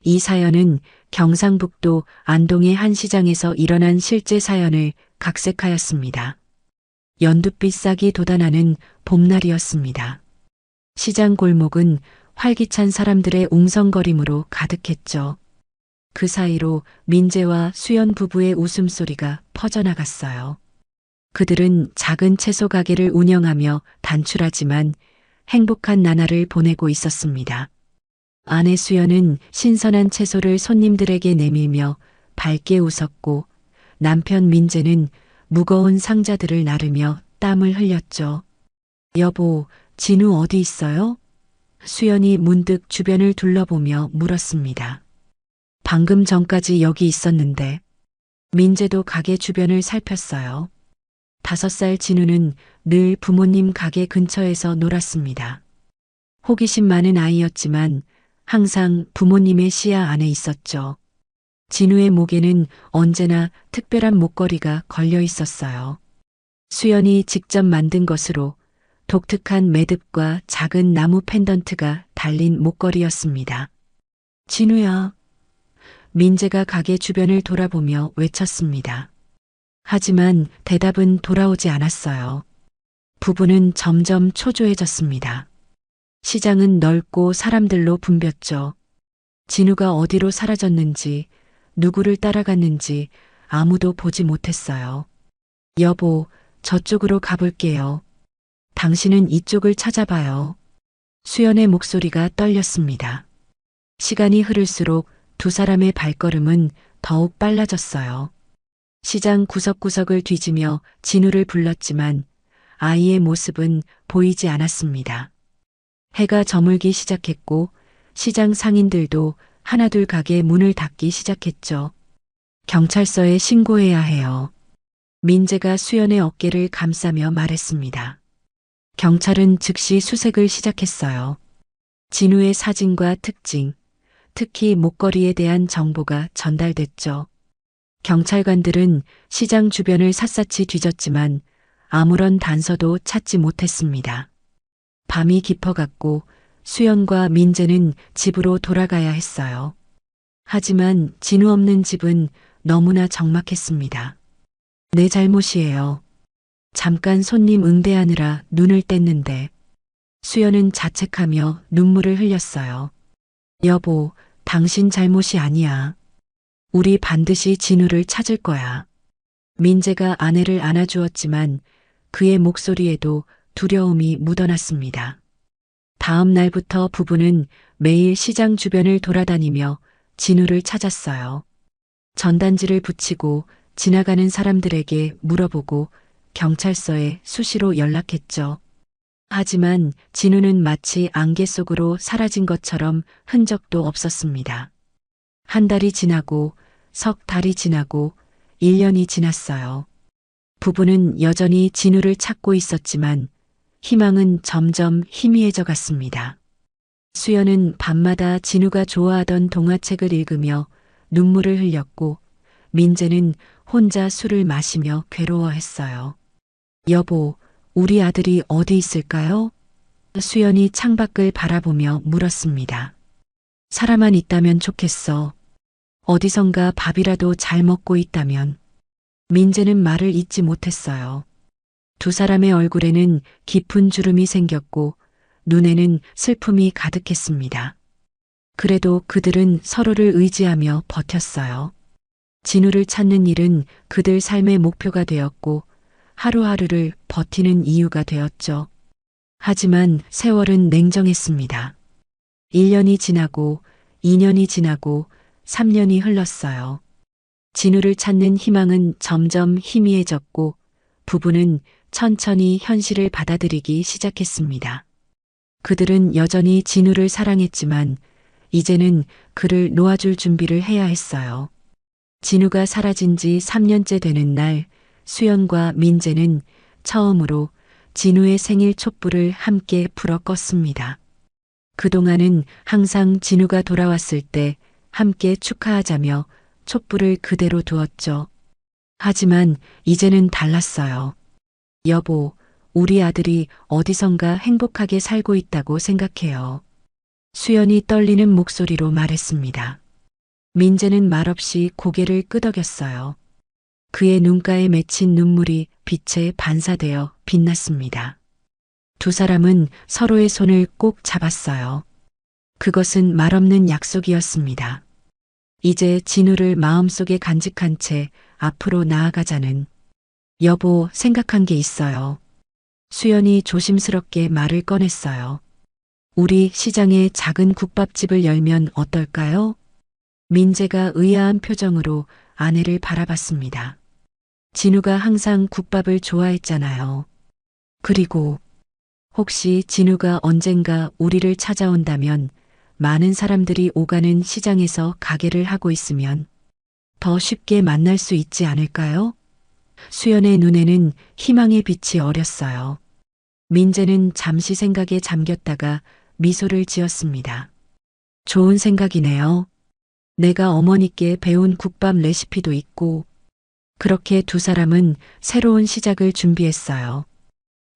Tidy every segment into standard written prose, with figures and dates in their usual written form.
이 사연은 경상북도 안동의 한 시장에서 일어난 실제 사연을 각색하였습니다. 연두빛 싹이 돋아나는 봄날이었습니다. 시장 골목은 활기찬 사람들의 웅성거림으로 가득했죠. 그 사이로 민재와 수연 부부의 웃음소리가 퍼져나갔어요. 그들은 작은 채소 가게를 운영하며 단출하지만 행복한 나날을 보내고 있었습니다. 아내 수연은 신선한 채소를 손님들에게 내밀며 밝게 웃었고 남편 민재는 무거운 상자들을 나르며 땀을 흘렸죠. 여보, 진우 어디 있어요? 수연이 문득 주변을 둘러보며 물었습니다. 방금 전까지 여기 있었는데. 민재도 가게 주변을 살폈어요. 5살 진우는 늘 부모님 가게 근처에서 놀았습니다. 호기심 많은 아이였지만 항상 부모님의 시야 안에 있었죠. 진우의 목에는 언제나 특별한 목걸이가 걸려 있었어요. 수연이 직접 만든 것으로 독특한 매듭과 작은 나무 펜던트가 달린 목걸이였습니다. 진우야. 민재가 가게 주변을 돌아보며 외쳤습니다. 하지만 대답은 돌아오지 않았어요. 부부는 점점 초조해졌습니다. 시장은 넓고 사람들로 붐볐죠. 진우가 어디로 사라졌는지, 누구를 따라갔는지 아무도 보지 못했어요. 여보, 저쪽으로 가볼게요. 당신은 이쪽을 찾아봐요. 수연의 목소리가 떨렸습니다. 시간이 흐를수록 두 사람의 발걸음은 더욱 빨라졌어요. 시장 구석구석을 뒤지며 진우를 불렀지만 아이의 모습은 보이지 않았습니다. 해가 저물기 시작했고 시장 상인들도 하나둘 가게 문을 닫기 시작했죠. 경찰서에 신고해야 해요. 민재가 수연의 어깨를 감싸며 말했습니다. 경찰은 즉시 수색을 시작했어요. 진우의 사진과 특징, 특히 목걸이에 대한 정보가 전달됐죠. 경찰관들은 시장 주변을 샅샅이 뒤졌지만 아무런 단서도 찾지 못했습니다. 밤이 깊어갔고 수연과 민재는 집으로 돌아가야 했어요. 하지만 진우 없는 집은 너무나 적막했습니다. 내 잘못이에요. 잠깐 손님 응대하느라 눈을 뗐는데. 수연은 자책하며 눈물을 흘렸어요. 여보, 당신 잘못이 아니야. 우리 반드시 진우를 찾을 거야. 민재가 아내를 안아주었지만 그의 목소리에도 두려움이 묻어났습니다. 다음 날부터 부부는 매일 시장 주변을 돌아다니며 진우를 찾았어요. 전단지를 붙이고 지나가는 사람들에게 물어보고 경찰서에 수시로 연락했죠. 하지만 진우는 마치 안개 속으로 사라진 것처럼 흔적도 없었습니다. 한 달이 지나고 석 달이 지나고 1년이 지났어요. 부부는 여전히 진우를 찾고 있었지만 희망은 점점 희미해져 갔습니다. 수연은 밤마다 진우가 좋아하던 동화책을 읽으며 눈물을 흘렸고 민재는 혼자 술을 마시며 괴로워했어요. 여보, 우리 아들이 어디 있을까요? 수연이 창밖을 바라보며 물었습니다. 살아만 있다면 좋겠어. 어디선가 밥이라도 잘 먹고 있다면. 민재는 말을 잇지 못했어요. 두 사람의 얼굴에는 깊은 주름이 생겼고 눈에는 슬픔이 가득했습니다. 그래도 그들은 서로를 의지하며 버텼어요. 진우를 찾는 일은 그들 삶의 목표가 되었고 하루하루를 버티는 이유가 되었죠. 하지만 세월은 냉정했습니다. 1년이 지나고 2년이 지나고 3년이 흘렀어요. 진우를 찾는 희망은 점점 희미해졌고 부부는 천천히 현실을 받아들이기 시작했습니다. 그들은 여전히 진우를 사랑했지만 이제는 그를 놓아줄 준비를 해야 했어요. 진우가 사라진 지 3년째 되는 날 수연과 민재는 처음으로 진우의 생일 촛불을 함께 불어 껐습니다. 그동안은 항상 진우가 돌아왔을 때 함께 축하하자며 촛불을 그대로 두었죠. 하지만 이제는 달랐어요. 여보, 우리 아들이 어디선가 행복하게 살고 있다고 생각해요. 수연이 떨리는 목소리로 말했습니다. 민재는 말없이 고개를 끄덕였어요. 그의 눈가에 맺힌 눈물이 빛에 반사되어 빛났습니다. 두 사람은 서로의 손을 꼭 잡았어요. 그것은 말없는 약속이었습니다. 이제 진우를 마음속에 간직한 채 앞으로 나아가자는. 여보, 생각한 게 있어요. 수연이 조심스럽게 말을 꺼냈어요. 우리 시장에 작은 국밥집을 열면 어떨까요? 민재가 의아한 표정으로 아내를 바라봤습니다. 진우가 항상 국밥을 좋아했잖아요. 그리고 혹시 진우가 언젠가 우리를 찾아온다면 많은 사람들이 오가는 시장에서 가게를 하고 있으면 더 쉽게 만날 수 있지 않을까요? 수연의 눈에는 희망의 빛이 어렸어요. 민재는 잠시 생각에 잠겼다가 미소를 지었습니다. 좋은 생각이네요. 내가 어머니께 배운 국밥 레시피도 있고. 그렇게 두 사람은 새로운 시작을 준비했어요.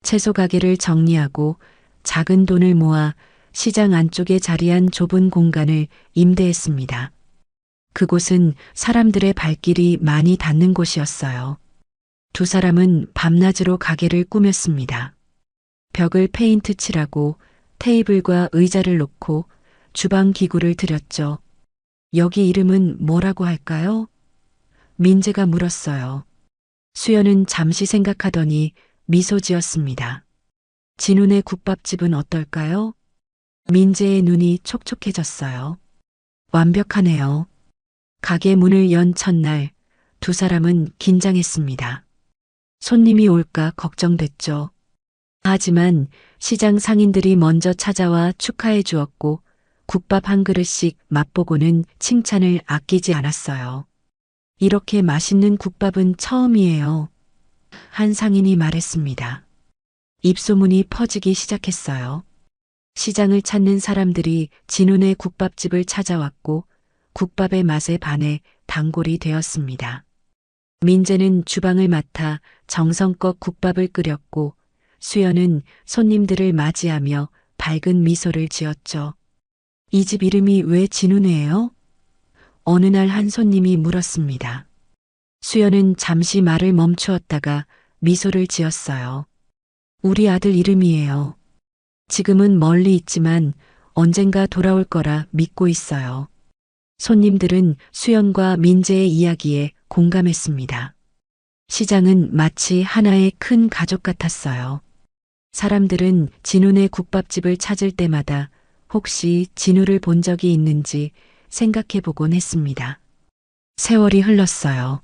채소 가게를 정리하고 작은 돈을 모아 시장 안쪽에 자리한 좁은 공간을 임대했습니다. 그곳은 사람들의 발길이 많이 닿는 곳이었어요. 두 사람은 밤낮으로 가게를 꾸몄습니다. 벽을 페인트 칠하고 테이블과 의자를 놓고 주방 기구를 들였죠. 여기 이름은 뭐라고 할까요? 민재가 물었어요. 수연은 잠시 생각하더니 미소 지었습니다. 진훈의 국밥집은 어떨까요? 민재의 눈이 촉촉해졌어요. 완벽하네요. 가게 문을 연 첫날 두 사람은 긴장했습니다. 손님이 올까 걱정됐죠. 하지만 시장 상인들이 먼저 찾아와 축하해 주었고 국밥 한 그릇씩 맛보고는 칭찬을 아끼지 않았어요. 이렇게 맛있는 국밥은 처음이에요. 한 상인이 말했습니다. 입소문이 퍼지기 시작했어요. 시장을 찾는 사람들이 진훈의 국밥집을 찾아왔고 국밥의 맛에 반해 단골이 되었습니다. 민재는 주방을 맡아 정성껏 국밥을 끓였고 수연은 손님들을 맞이하며 밝은 미소를 지었죠. 이 집 이름이 왜 진훈이에요? 어느 날 한 손님이 물었습니다. 수연은 잠시 말을 멈추었다가 미소를 지었어요. 우리 아들 이름이에요. 지금은 멀리 있지만 언젠가 돌아올 거라 믿고 있어요. 손님들은 수연과 민재의 이야기에 공감했습니다. 시장은 마치 하나의 큰 가족 같았어요. 사람들은 진훈의 국밥집을 찾을 때마다 혹시 진우를 본 적이 있는지 생각해 보곤 했습니다. 세월이 흘렀어요.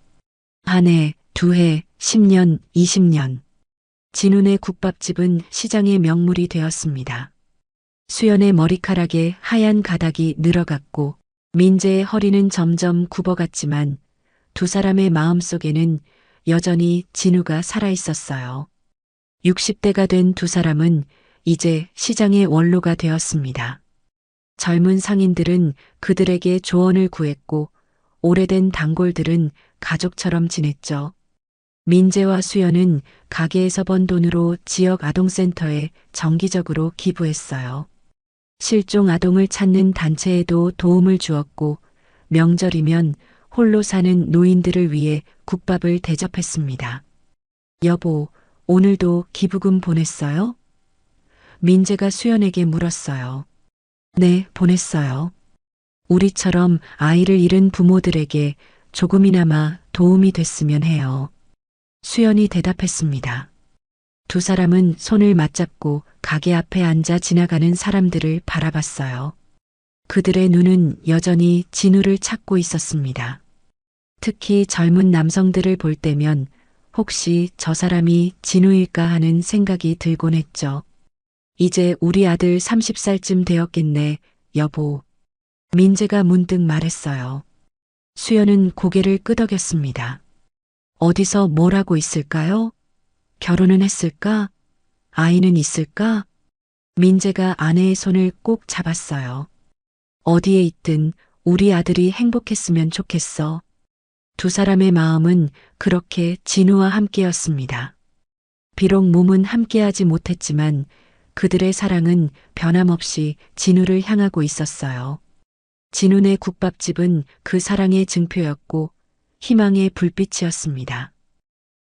한 해, 두 해, 10년, 20년. 진훈의 국밥집은 시장의 명물이 되었습니다. 수연의 머리카락에 하얀 가닥이 늘어갔고 민재의 허리는 점점 굽어갔지만 두 사람의 마음속에는 여전히 진우가 살아있었어요. 60대가 된 두 사람은 이제 시장의 원로가 되었습니다. 젊은 상인들은 그들에게 조언을 구했고 오래된 단골들은 가족처럼 지냈죠. 민재와 수연은 가게에서 번 돈으로 지역 아동센터에 정기적으로 기부했어요. 실종 아동을 찾는 단체에도 도움을 주었고 명절이면 홀로 사는 노인들을 위해 국밥을 대접했습니다. 여보, 오늘도 기부금 보냈어요? 민재가 수연에게 물었어요. 네, 보냈어요. 우리처럼 아이를 잃은 부모들에게 조금이나마 도움이 됐으면 해요. 수연이 대답했습니다. 두 사람은 손을 맞잡고 가게 앞에 앉아 지나가는 사람들을 바라봤어요. 그들의 눈은 여전히 진우를 찾고 있었습니다. 특히 젊은 남성들을 볼 때면 혹시 저 사람이 진우일까 하는 생각이 들곤 했죠. 이제 우리 아들 30살쯤 되었겠네, 여보. 민재가 문득 말했어요. 수연은 고개를 끄덕였습니다. 어디서 뭘 하고 있을까요? 결혼은 했을까? 아이는 있을까? 민재가 아내의 손을 꼭 잡았어요. 어디에 있든 우리 아들이 행복했으면 좋겠어. 두 사람의 마음은 그렇게 진우와 함께였습니다. 비록 몸은 함께하지 못했지만 그들의 사랑은 변함없이 진우를 향하고 있었어요. 진운의 국밥집은 그 사랑의 증표였고 희망의 불빛이었습니다.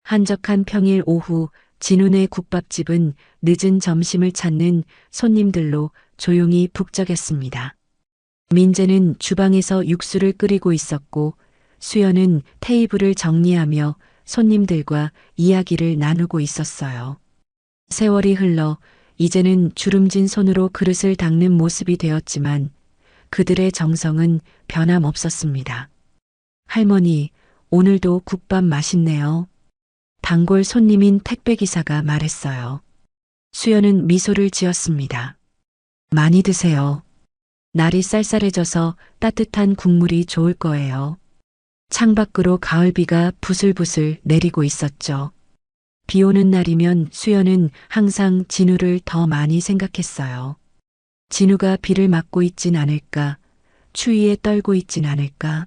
한적한 평일 오후 진운의 국밥집은 늦은 점심을 찾는 손님들로 조용히 북적였습니다. 민재는 주방에서 육수를 끓이고 있었고 수연은 테이블을 정리하며 손님들과 이야기를 나누고 있었어요. 세월이 흘러 이제는 주름진 손으로 그릇을 닦는 모습이 되었지만 그들의 정성은 변함없었습니다. 할머니, 오늘도 국밥 맛있네요. 단골 손님인 택배기사가 말했어요. 수연은 미소를 지었습니다. 많이 드세요. 날이 쌀쌀해져서 따뜻한 국물이 좋을 거예요. 창밖으로 가을비가 부슬부슬 내리고 있었죠. 비 오는 날이면 수연은 항상 진우를 더 많이 생각했어요. 진우가 비를 맞고 있진 않을까, 추위에 떨고 있진 않을까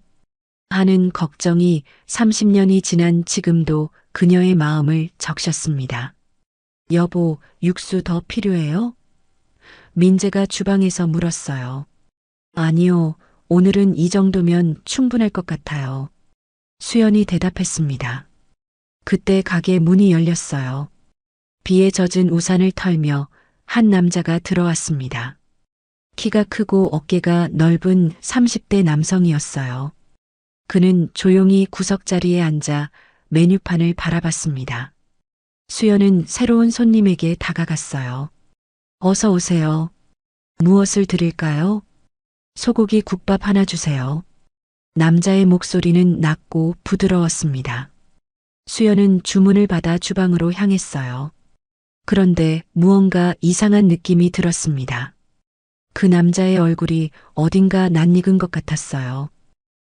하는 걱정이 30년이 지난 지금도 그녀의 마음을 적셨습니다. 여보, 육수 더 필요해요? 민재가 주방에서 물었어요. 아니요, 오늘은 이 정도면 충분할 것 같아요. 수연이 대답했습니다. 그때 가게 문이 열렸어요. 비에 젖은 우산을 털며 한 남자가 들어왔습니다. 키가 크고 어깨가 넓은 30대 남성이었어요. 그는 조용히 구석자리에 앉아 메뉴판을 바라봤습니다. 수연은 새로운 손님에게 다가갔어요. 어서 오세요. 무엇을 드릴까요? 소고기 국밥 하나 주세요. 남자의 목소리는 낮고 부드러웠습니다. 수연은 주문을 받아 주방으로 향했어요. 그런데 무언가 이상한 느낌이 들었습니다. 그 남자의 얼굴이 어딘가 낯익은 것 같았어요.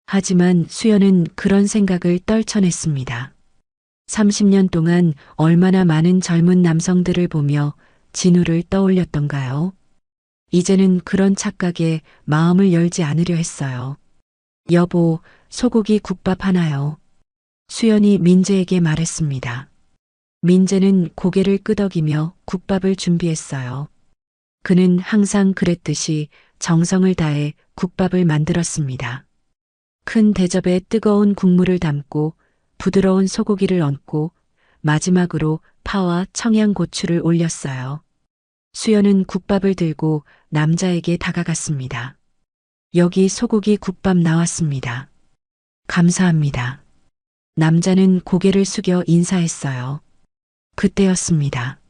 하지만 수연은 그런 생각을 떨쳐냈습니다. 30년 동안 얼마나 많은 젊은 남성들을 보며 진우를 떠올렸던가요? 이제는 그런 착각에 마음을 열지 않으려 했어요. 여보, 소고기 국밥 하나요. 수연이 민재에게 말했습니다. 민재는 고개를 끄덕이며 국밥을 준비했어요. 그는 항상 그랬듯이 정성을 다해 국밥을 만들었습니다. 큰 대접에 뜨거운 국물을 담고 부드러운 소고기를 얹고 마지막으로 파와 청양고추를 올렸어요. 수연은 국밥을 들고 남자에게 다가갔습니다. 여기 소고기 국밥 나왔습니다. 감사합니다. 남자는 고개를 숙여 인사했어요. 그때였습니다.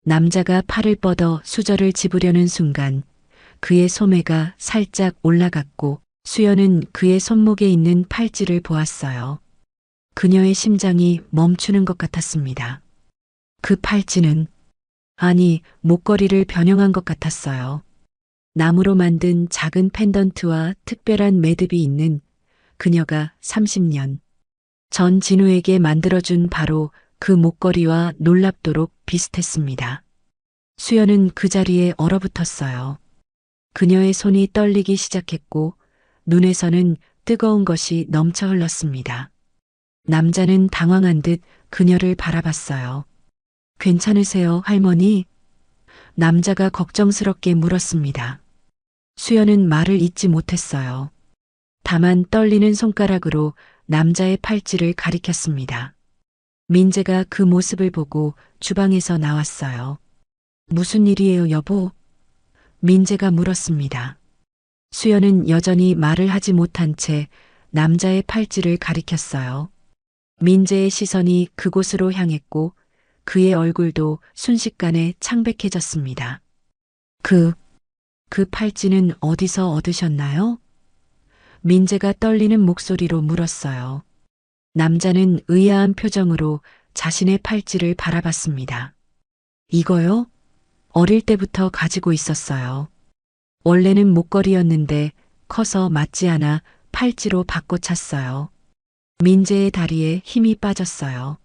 남자가 팔을 뻗어 수저를 집으려는 순간 그의 소매가 살짝 올라갔고 수연은 그의 손목에 있는 팔찌를 보았어요. 그녀의 심장이 멈추는 것 같았습니다. 그 팔찌는, 아니, 목걸이를 변형한 것 같았어요. 나무로 만든 작은 펜던트와 특별한 매듭이 있는 그녀가 30년 전 진우에게 만들어준 바로 그 목걸이와 놀랍도록 비슷했습니다. 수연은 그 자리에 얼어붙었어요. 그녀의 손이 떨리기 시작했고 눈에서는 뜨거운 것이 넘쳐 흘렀습니다. 남자는 당황한 듯 그녀를 바라봤어요. 괜찮으세요, 할머니? 남자가 걱정스럽게 물었습니다. 수연은 말을 잇지 못했어요. 다만 떨리는 손가락으로 남자의 팔찌를 가리켰습니다. 민재가 그 모습을 보고 주방에서 나왔어요. 무슨 일이에요, 여보? 민재가 물었습니다. 수연은 여전히 말을 하지 못한 채 남자의 팔찌를 가리켰어요. 민재의 시선이 그곳으로 향했고 그의 얼굴도 순식간에 창백해졌습니다. 그 팔찌는 어디서 얻으셨나요? 민재가 떨리는 목소리로 물었어요. 남자는 의아한 표정으로 자신의 팔찌를 바라봤습니다. 이거요? 어릴 때부터 가지고 있었어요. 원래는 목걸이였는데 커서 맞지 않아 팔찌로 바꿔 찼어요. 민재의 다리에 힘이 빠졌어요.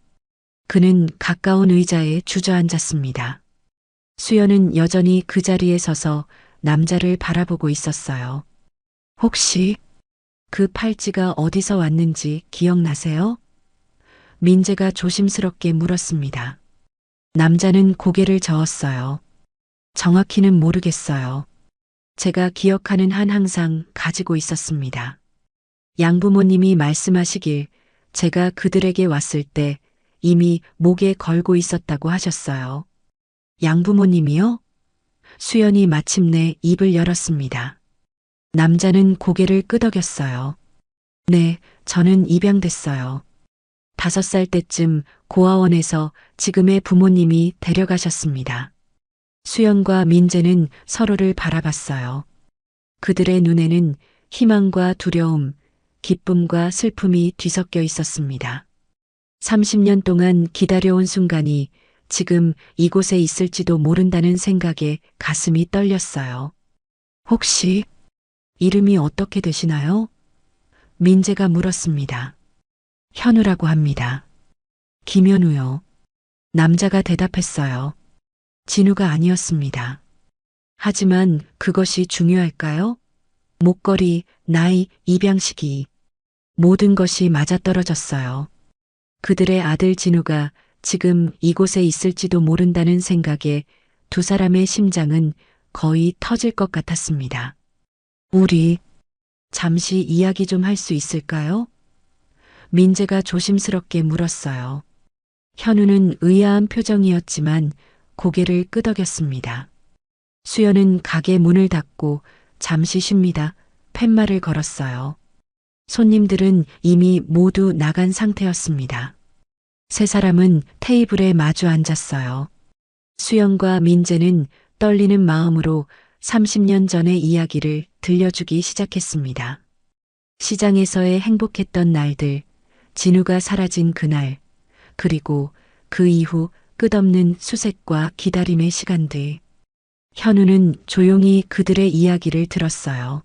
그는 가까운 의자에 주저앉았습니다. 수연은 여전히 그 자리에 서서 남자를 바라보고 있었어요. 혹시 그 팔찌가 어디서 왔는지 기억나세요? 민재가 조심스럽게 물었습니다. 남자는 고개를 저었어요. 정확히는 모르겠어요. 제가 기억하는 한 항상 가지고 있었습니다. 양부모님이 말씀하시길 제가 그들에게 왔을 때 이미 목에 걸고 있었다고 하셨어요. 양부모님이요? 수연이 마침내 입을 열었습니다. 남자는 고개를 끄덕였어요. 네, 저는 입양됐어요. 5살 때쯤 고아원에서 지금의 부모님이 데려가셨습니다. 수연과 민재는 서로를 바라봤어요. 그들의 눈에는 희망과 두려움, 기쁨과 슬픔이 뒤섞여 있었습니다. 30년 동안 기다려온 순간이 지금 이곳에 있을지도 모른다는 생각에 가슴이 떨렸어요. 혹시 이름이 어떻게 되시나요? 민재가 물었습니다. 현우라고 합니다. 김현우요. 남자가 대답했어요. 진우가 아니었습니다. 하지만 그것이 중요할까요? 목걸이, 나이, 입양 시기. 모든 것이 맞아떨어졌어요. 그들의 아들 진우가 지금 이곳에 있을지도 모른다는 생각에 두 사람의 심장은 거의 터질 것 같았습니다. 우리 잠시 이야기 좀 할 수 있을까요? 민재가 조심스럽게 물었어요. 현우는 의아한 표정이었지만 고개를 끄덕였습니다. 수연은 가게 문을 닫고 잠시 쉽니다. 팻말을 걸었어요. 손님들은 이미 모두 나간 상태였습니다. 세 사람은 테이블에 마주 앉았어요. 수연과 민재는 떨리는 마음으로 30년 전의 이야기를 들려주기 시작했습니다. 시장에서의 행복했던 날들, 진우가 사라진 그날, 그리고 그 이후 끝없는 수색과 기다림의 시간들. 현우는 조용히 그들의 이야기를 들었어요.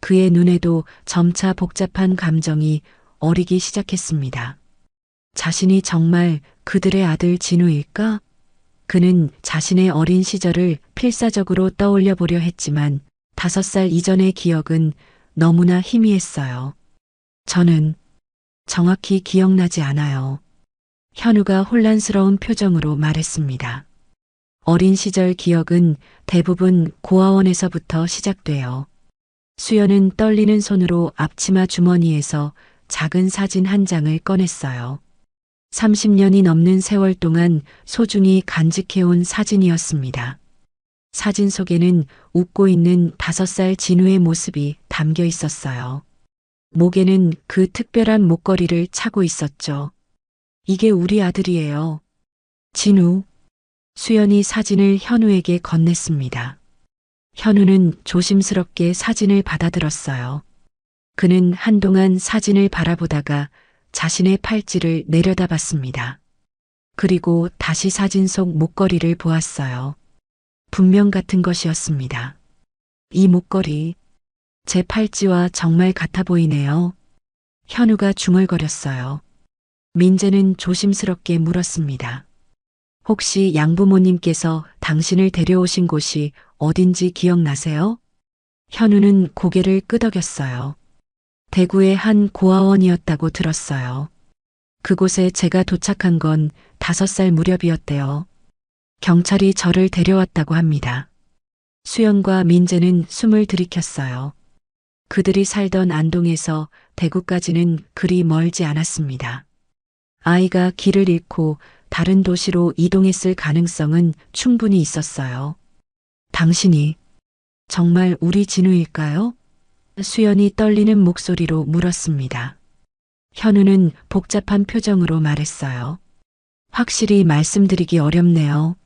그의 눈에도 점차 복잡한 감정이 어리기 시작했습니다. 자신이 정말 그들의 아들 진우일까? 그는 자신의 어린 시절을 필사적으로 떠올려 보려 했지만 5살 이전의 기억은 너무나 희미했어요. 저는 정확히 기억나지 않아요. 현우가 혼란스러운 표정으로 말했습니다. 어린 시절 기억은 대부분 고아원에서부터 시작돼요. 수연은 떨리는 손으로 앞치마 주머니에서 작은 사진 한 장을 꺼냈어요. 30년이 넘는 세월 동안 소중히 간직해온 사진이었습니다. 사진 속에는 웃고 있는 5살 진우의 모습이 담겨 있었어요. 목에는 그 특별한 목걸이를 차고 있었죠. 이게 우리 아들이에요. 진우. 수연이 사진을 현우에게 건넸습니다. 현우는 조심스럽게 사진을 받아들었어요. 그는 한동안 사진을 바라보다가 자신의 팔찌를 내려다봤습니다. 그리고 다시 사진 속 목걸이를 보았어요. 분명 같은 것이었습니다. 이 목걸이, 제 팔찌와 정말 같아 보이네요. 현우가 중얼거렸어요. 민재는 조심스럽게 물었습니다. 혹시 양부모님께서 당신을 데려오신 곳이 어딘지 기억나세요? 현우는 고개를 끄덕였어요. 대구의 한 고아원이었다고 들었어요. 그곳에 제가 도착한 건 5살 무렵이었대요. 경찰이 저를 데려왔다고 합니다. 수연과 민재는 숨을 들이켰어요. 그들이 살던 안동에서 대구까지는 그리 멀지 않았습니다. 아이가 길을 잃고 다른 도시로 이동했을 가능성은 충분히 있었어요. 당신이 정말 우리 진우일까요? 수연이 떨리는 목소리로 물었습니다. 현우는 복잡한 표정으로 말했어요. 확실히 말씀드리기 어렵네요.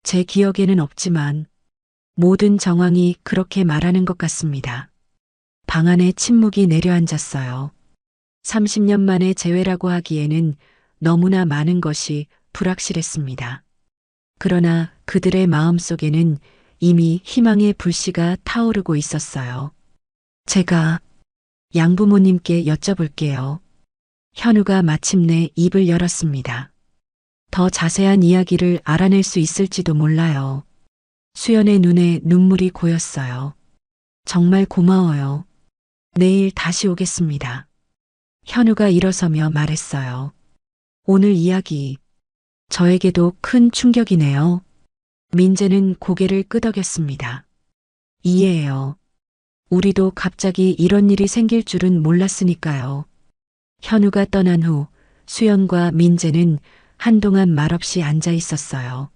제 기억에는 없지만 모든 정황이 그렇게 말하는 것 같습니다. 방 안에 침묵이 내려앉았어요. 30년 만의 재회라고 하기에는 너무나 많은 것이 불확실했습니다. 그러나 그들의 마음속에는 이미 희망의 불씨가 타오르고 있었어요. 제가 양부모님께 여쭤볼게요. 현우가 마침내 입을 열었습니다. 더 자세한 이야기를 알아낼 수 있을지도 몰라요. 수연의 눈에 눈물이 고였어요. 정말 고마워요. 내일 다시 오겠습니다. 현우가 일어서며 말했어요. 오늘 이야기, 저에게도 큰 충격이네요. 민재는 고개를 끄덕였습니다. 이해해요. 우리도 갑자기 이런 일이 생길 줄은 몰랐으니까요. 현우가 떠난 후 수연과 민재는 한동안 말없이 앉아 있었어요.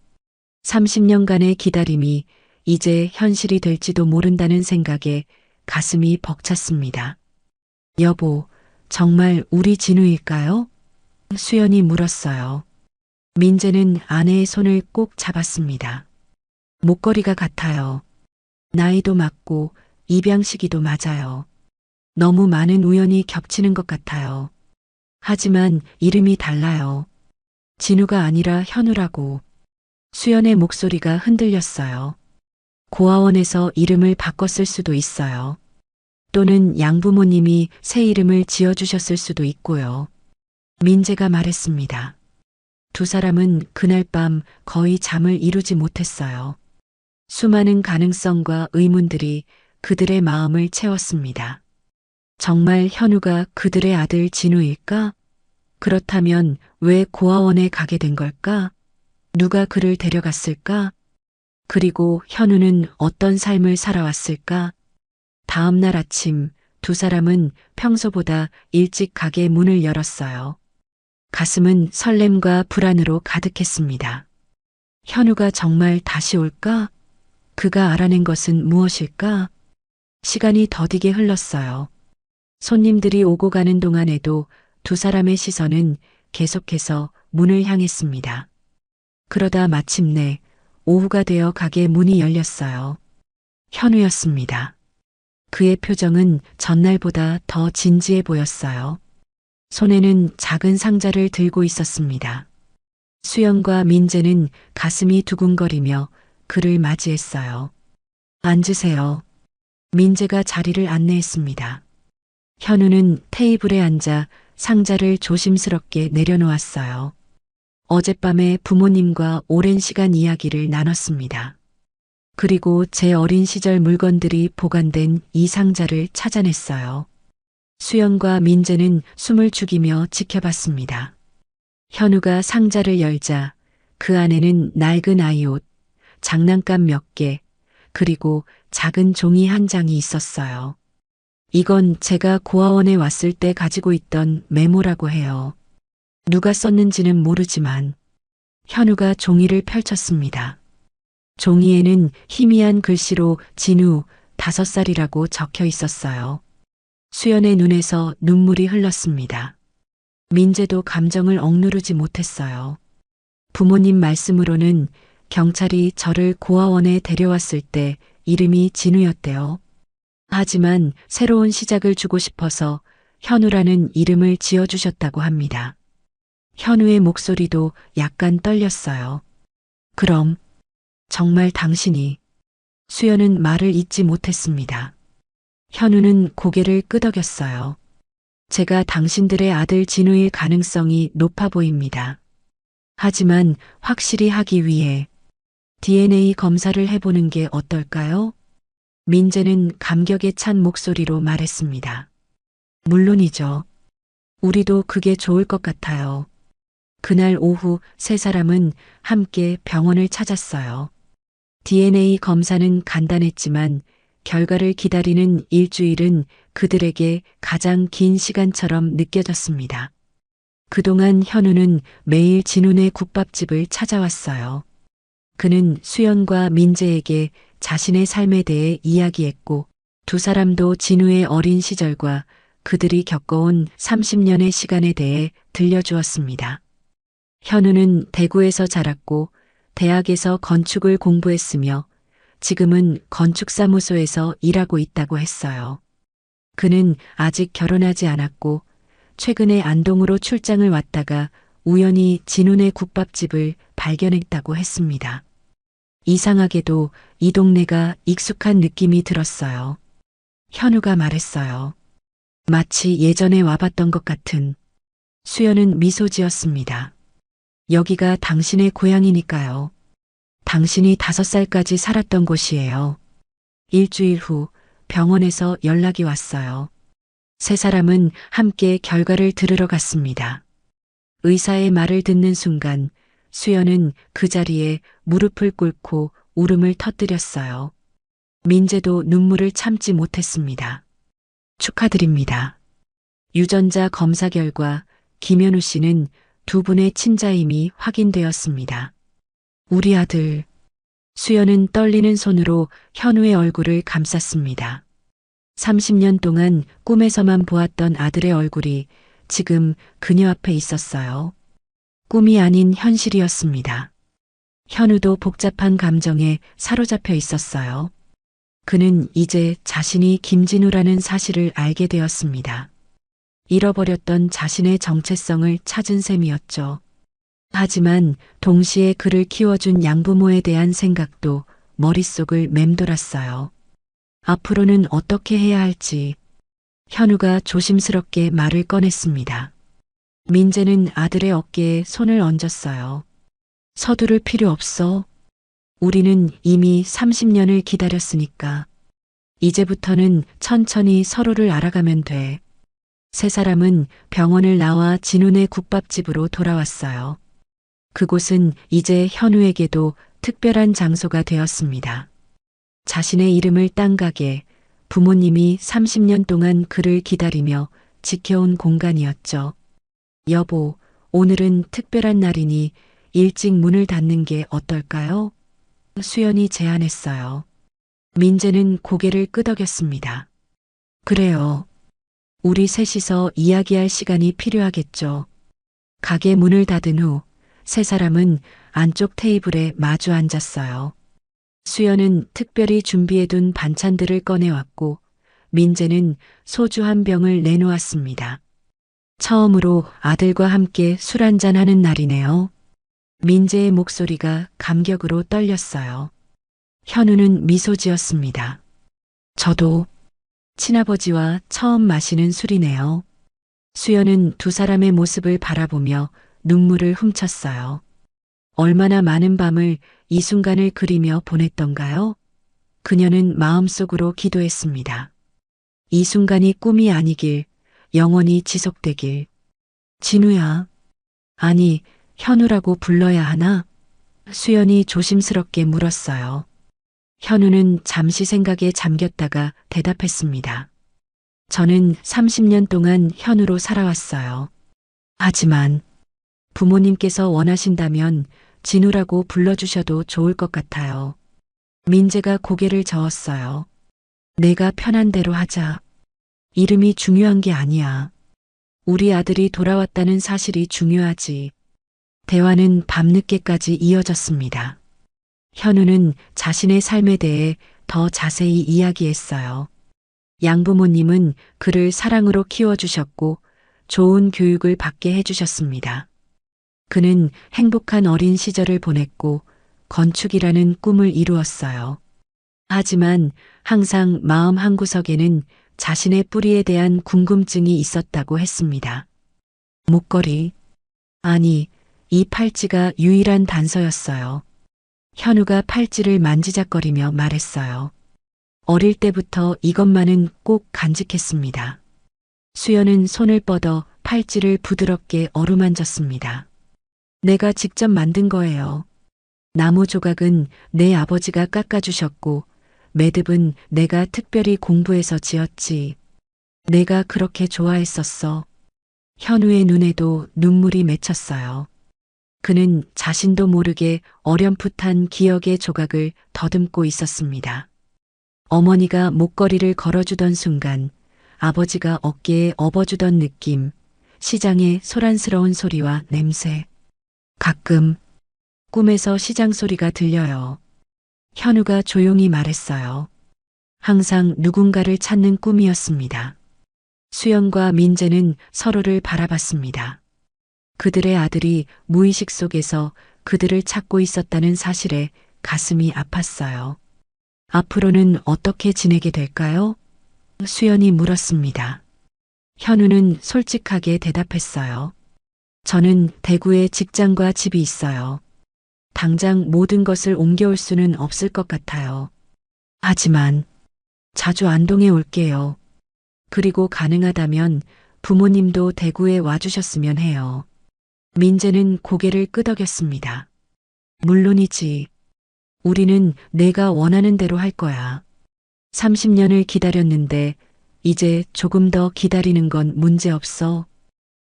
30년간의 기다림이 이제 현실이 될지도 모른다는 생각에 가슴이 벅찼습니다. 여보, 정말 우리 진우일까요? 수연이 물었어요. 민재는 아내의 손을 꼭 잡았습니다. 목걸이가 같아요. 나이도 맞고 입양 시기도 맞아요. 너무 많은 우연이 겹치는 것 같아요. 하지만 이름이 달라요. 진우가 아니라 현우라고. 수연의 목소리가 흔들렸어요. 고아원에서 이름을 바꿨을 수도 있어요. 또는 양부모님이 새 이름을 지어주셨을 수도 있고요. 민재가 말했습니다. 두 사람은 그날 밤 거의 잠을 이루지 못했어요. 수많은 가능성과 의문들이 그들의 마음을 채웠습니다. 정말 현우가 그들의 아들 진우일까? 그렇다면 왜 고아원에 가게 된 걸까? 누가 그를 데려갔을까? 그리고 현우는 어떤 삶을 살아왔을까? 다음 날 아침 두 사람은 평소보다 일찍 가게 문을 열었어요. 가슴은 설렘과 불안으로 가득했습니다. 현우가 정말 다시 올까? 그가 알아낸 것은 무엇일까? 시간이 더디게 흘렀어요. 손님들이 오고 가는 동안에도 두 사람의 시선은 계속해서 문을 향했습니다. 그러다 마침내 오후가 되어 가게 문이 열렸어요. 현우였습니다. 그의 표정은 전날보다 더 진지해 보였어요. 손에는 작은 상자를 들고 있었습니다. 수연과 민재는 가슴이 두근거리며 그를 맞이했어요. 앉으세요. 민재가 자리를 안내했습니다. 현우는 테이블에 앉아 상자를 조심스럽게 내려놓았어요. 어젯밤에 부모님과 오랜 시간 이야기를 나눴습니다. 그리고 제 어린 시절 물건들이 보관된 이 상자를 찾아냈어요. 수연과 민재는 숨을 죽이며 지켜봤습니다. 현우가 상자를 열자 그 안에는 낡은 아이옷, 장난감 몇 개, 그리고 작은 종이 한 장이 있었어요. 이건 제가 고아원에 왔을 때 가지고 있던 메모라고 해요. 누가 썼는지는 모르지만 현우가 종이를 펼쳤습니다. 종이에는 희미한 글씨로 진우 5살이라고 적혀 있었어요. 수연의 눈에서 눈물이 흘렀습니다. 민재도 감정을 억누르지 못했어요. 부모님 말씀으로는 경찰이 저를 고아원에 데려왔을 때 이름이 진우였대요. 하지만 새로운 시작을 주고 싶어서 현우라는 이름을 지어주셨다고 합니다. 현우의 목소리도 약간 떨렸어요. 그럼 정말 당신이. 수연은 말을 잇지 못했습니다. 현우는 고개를 끄덕였어요. 제가 당신들의 아들 진우일 가능성이 높아 보입니다. 하지만 확실히 하기 위해 DNA 검사를 해보는 게 어떨까요? 민재는 감격에 찬 목소리로 말했습니다. 물론이죠. 우리도 그게 좋을 것 같아요. 그날 오후 세 사람은 함께 병원을 찾았어요. DNA 검사는 간단했지만 결과를 기다리는 일주일은 그들에게 가장 긴 시간처럼 느껴졌습니다. 그동안 현우는 매일 진훈의 국밥집을 찾아왔어요. 그는 수연과 민재에게 자신의 삶에 대해 이야기했고 두 사람도 진우의 어린 시절과 그들이 겪어온 30년의 시간에 대해 들려주었습니다. 현우는 대구에서 자랐고 대학에서 건축을 공부했으며 지금은 건축사무소에서 일하고 있다고 했어요. 그는 아직 결혼하지 않았고 최근에 안동으로 출장을 왔다가 우연히 진훈의 국밥집을 발견했다고 했습니다. 이상하게도 이 동네가 익숙한 느낌이 들었어요. 현우가 말했어요. 마치 예전에 와봤던 것 같은. 수연은 미소 지었습니다. 여기가 당신의 고향이니까요. 당신이 5살까지 살았던 곳이에요. 일주일 후 병원에서 연락이 왔어요. 세 사람은 함께 결과를 들으러 갔습니다. 의사의 말을 듣는 순간 수연은 그 자리에 무릎을 꿇고 울음을 터뜨렸어요. 민재도 눈물을 참지 못했습니다. 축하드립니다. 유전자 검사 결과 김현우 씨는 두 분의 친자임이 확인되었습니다. 우리 아들. 수연은 떨리는 손으로 현우의 얼굴을 감쌌습니다. 30년 동안 꿈에서만 보았던 아들의 얼굴이 지금 그녀 앞에 있었어요. 꿈이 아닌 현실이었습니다. 현우도 복잡한 감정에 사로잡혀 있었어요. 그는 이제 자신이 김진우라는 사실을 알게 되었습니다. 잃어버렸던 자신의 정체성을 찾은 셈이었죠. 하지만 동시에 그를 키워준 양부모에 대한 생각도 머릿속을 맴돌았어요. 앞으로는 어떻게 해야 할지. 현우가 조심스럽게 말을 꺼냈습니다. 민재는 아들의 어깨에 손을 얹었어요. 서두를 필요 없어. 우리는 이미 30년을 기다렸으니까. 이제부터는 천천히 서로를 알아가면 돼. 세 사람은 병원을 나와 진훈의 국밥집으로 돌아왔어요. 그곳은 이제 현우에게도 특별한 장소가 되었습니다. 자신의 이름을 딴 가게, 부모님이 30년 동안 그를 기다리며 지켜온 공간이었죠. 여보, 오늘은 특별한 날이니 일찍 문을 닫는 게 어떨까요? 수연이 제안했어요. 민재는 고개를 끄덕였습니다. 그래요. 우리 셋이서 이야기할 시간이 필요하겠죠. 가게 문을 닫은 후 세 사람은 안쪽 테이블에 마주 앉았어요. 수연은 특별히 준비해둔 반찬들을 꺼내왔고 민재는 소주 한 병을 내놓았습니다. 처음으로 아들과 함께 술 한잔하는 날이네요. 민재의 목소리가 감격으로 떨렸어요. 현우는 미소 지었습니다. 저도 친아버지와 처음 마시는 술이네요. 수연은 두 사람의 모습을 바라보며 눈물을 훔쳤어요. 얼마나 많은 밤을 이 순간을 그리며 보냈던가요? 그녀는 마음속으로 기도했습니다. 이 순간이 꿈이 아니길, 영원히 지속되길. 진우야. 아니, 현우라고 불러야 하나? 수연이 조심스럽게 물었어요. 현우는 잠시 생각에 잠겼다가 대답했습니다. 저는 30년 동안 현우로 살아왔어요. 하지만 부모님께서 원하신다면 진우라고 불러주셔도 좋을 것 같아요. 민재가 고개를 저었어요. 내가 편한 대로 하자. 이름이 중요한 게 아니야. 우리 아들이 돌아왔다는 사실이 중요하지. 대화는 밤늦게까지 이어졌습니다. 현우는 자신의 삶에 대해 더 자세히 이야기했어요. 양부모님은 그를 사랑으로 키워주셨고 좋은 교육을 받게 해주셨습니다. 그는 행복한 어린 시절을 보냈고 건축이라는 꿈을 이루었어요. 하지만 항상 마음 한구석에는 자신의 뿌리에 대한 궁금증이 있었다고 했습니다. 목걸이. 아니, 이 팔찌가 유일한 단서였어요. 현우가 팔찌를 만지작거리며 말했어요. 어릴 때부터 이것만은 꼭 간직했습니다. 수연은 손을 뻗어 팔찌를 부드럽게 어루만졌습니다. 내가 직접 만든 거예요. 나무 조각은 내 아버지가 깎아주셨고 매듭은 내가 특별히 공부해서 지었지. 내가 그렇게 좋아했었어. 현우의 눈에도 눈물이 맺혔어요. 그는 자신도 모르게 어렴풋한 기억의 조각을 더듬고 있었습니다. 어머니가 목걸이를 걸어주던 순간, 아버지가 어깨에 업어주던 느낌, 시장의 소란스러운 소리와 냄새. 가끔 꿈에서 시장 소리가 들려요. 현우가 조용히 말했어요. 항상 누군가를 찾는 꿈이었습니다. 수연과 민재는 서로를 바라봤습니다. 그들의 아들이 무의식 속에서 그들을 찾고 있었다는 사실에 가슴이 아팠어요. 앞으로는 어떻게 지내게 될까요? 수연이 물었습니다. 현우는 솔직하게 대답했어요. 저는 대구에 직장과 집이 있어요. 당장 모든 것을 옮겨올 수는 없을 것 같아요. 하지만 자주 안동에 올게요. 그리고 가능하다면 부모님도 대구에 와주셨으면 해요. 민재는 고개를 끄덕였습니다. 물론이지. 우리는 내가 원하는 대로 할 거야. 30년을 기다렸는데 이제 조금 더 기다리는 건 문제없어.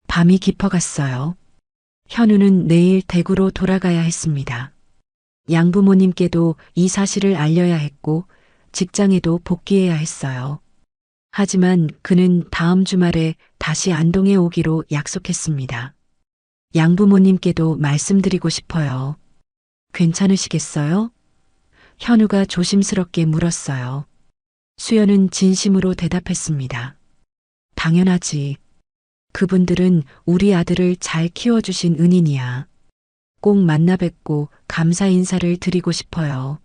밤이 깊어갔어요. 현우는 내일 대구로 돌아가야 했습니다. 양부모님께도 이 사실을 알려야 했고 직장에도 복귀해야 했어요. 하지만 그는 다음 주말에 다시 안동에 오기로 약속했습니다. 양부모님께도 말씀드리고 싶어요. 괜찮으시겠어요? 현우가 조심스럽게 물었어요. 수연은 진심으로 대답했습니다. 당연하지. 그분들은 우리 아들을 잘 키워주신 은인이야. 꼭 만나 뵙고 감사 인사를 드리고 싶어요.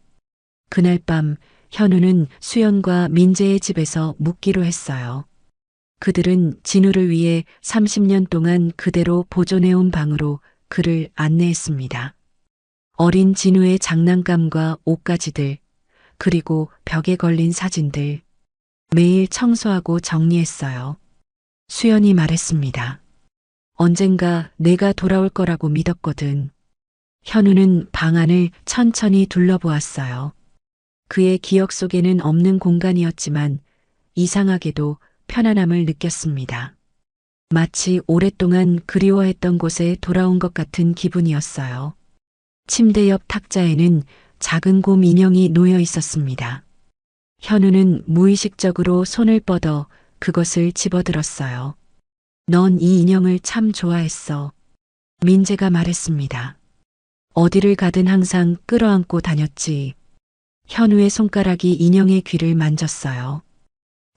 그날 밤 현우는 수연과 민재의 집에서 묵기로 했어요. 그들은 진우를 위해 30년 동안 그대로 보존해온 방으로 그를 안내했습니다. 어린 진우의 장난감과 옷가지들, 그리고 벽에 걸린 사진들. 매일 청소하고 정리했어요. 수연이 말했습니다. 언젠가 내가 돌아올 거라고 믿었거든. 현우는 방 안을 천천히 둘러보았어요. 그의 기억 속에는 없는 공간이었지만 이상하게도 편안함을 느꼈습니다. 마치 오랫동안 그리워했던 곳에 돌아온 것 같은 기분이었어요. 침대 옆 탁자에는 작은 곰 인형이 놓여 있었습니다. 현우는 무의식적으로 손을 뻗어 그것을 집어들었어요. 넌 이 인형을 참 좋아했어. 민재가 말했습니다. 어디를 가든 항상 끌어안고 다녔지. 현우의 손가락이 인형의 귀를 만졌어요.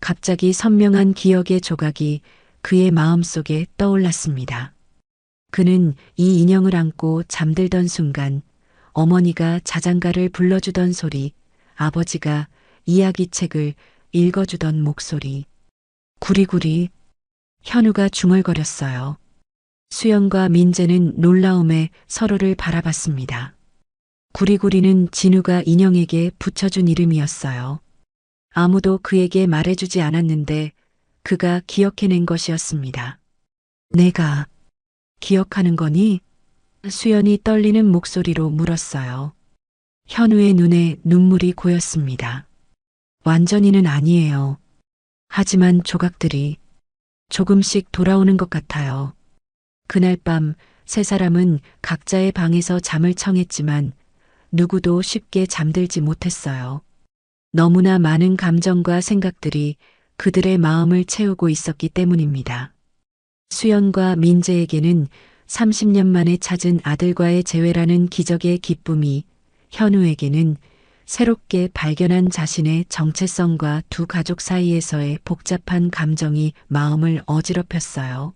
갑자기 선명한 기억의 조각이 그의 마음속에 떠올랐습니다. 그는 이 인형을 안고 잠들던 순간 어머니가 자장가를 불러주던 소리, 아버지가 이야기책을 읽어주던 목소리. 구리구리. 현우가 중얼거렸어요. 수연과 민재는 놀라움에 서로를 바라봤습니다. 구리구리는 진우가 인형에게 붙여준 이름이었어요. 아무도 그에게 말해주지 않았는데 그가 기억해낸 것이었습니다. 내가 기억하는 거니? 수연이 떨리는 목소리로 물었어요. 현우의 눈에 눈물이 고였습니다. 완전히는 아니에요. 하지만 조각들이 조금씩 돌아오는 것 같아요. 그날 밤 세 사람은 각자의 방에서 잠을 청했지만 누구도 쉽게 잠들지 못했어요. 너무나 많은 감정과 생각들이 그들의 마음을 채우고 있었기 때문입니다. 수연과 민재에게는 30년 만에 찾은 아들과의 재회라는 기적의 기쁨이, 현우에게는 새롭게 발견한 자신의 정체성과 두 가족 사이에서의 복잡한 감정이 마음을 어지럽혔어요.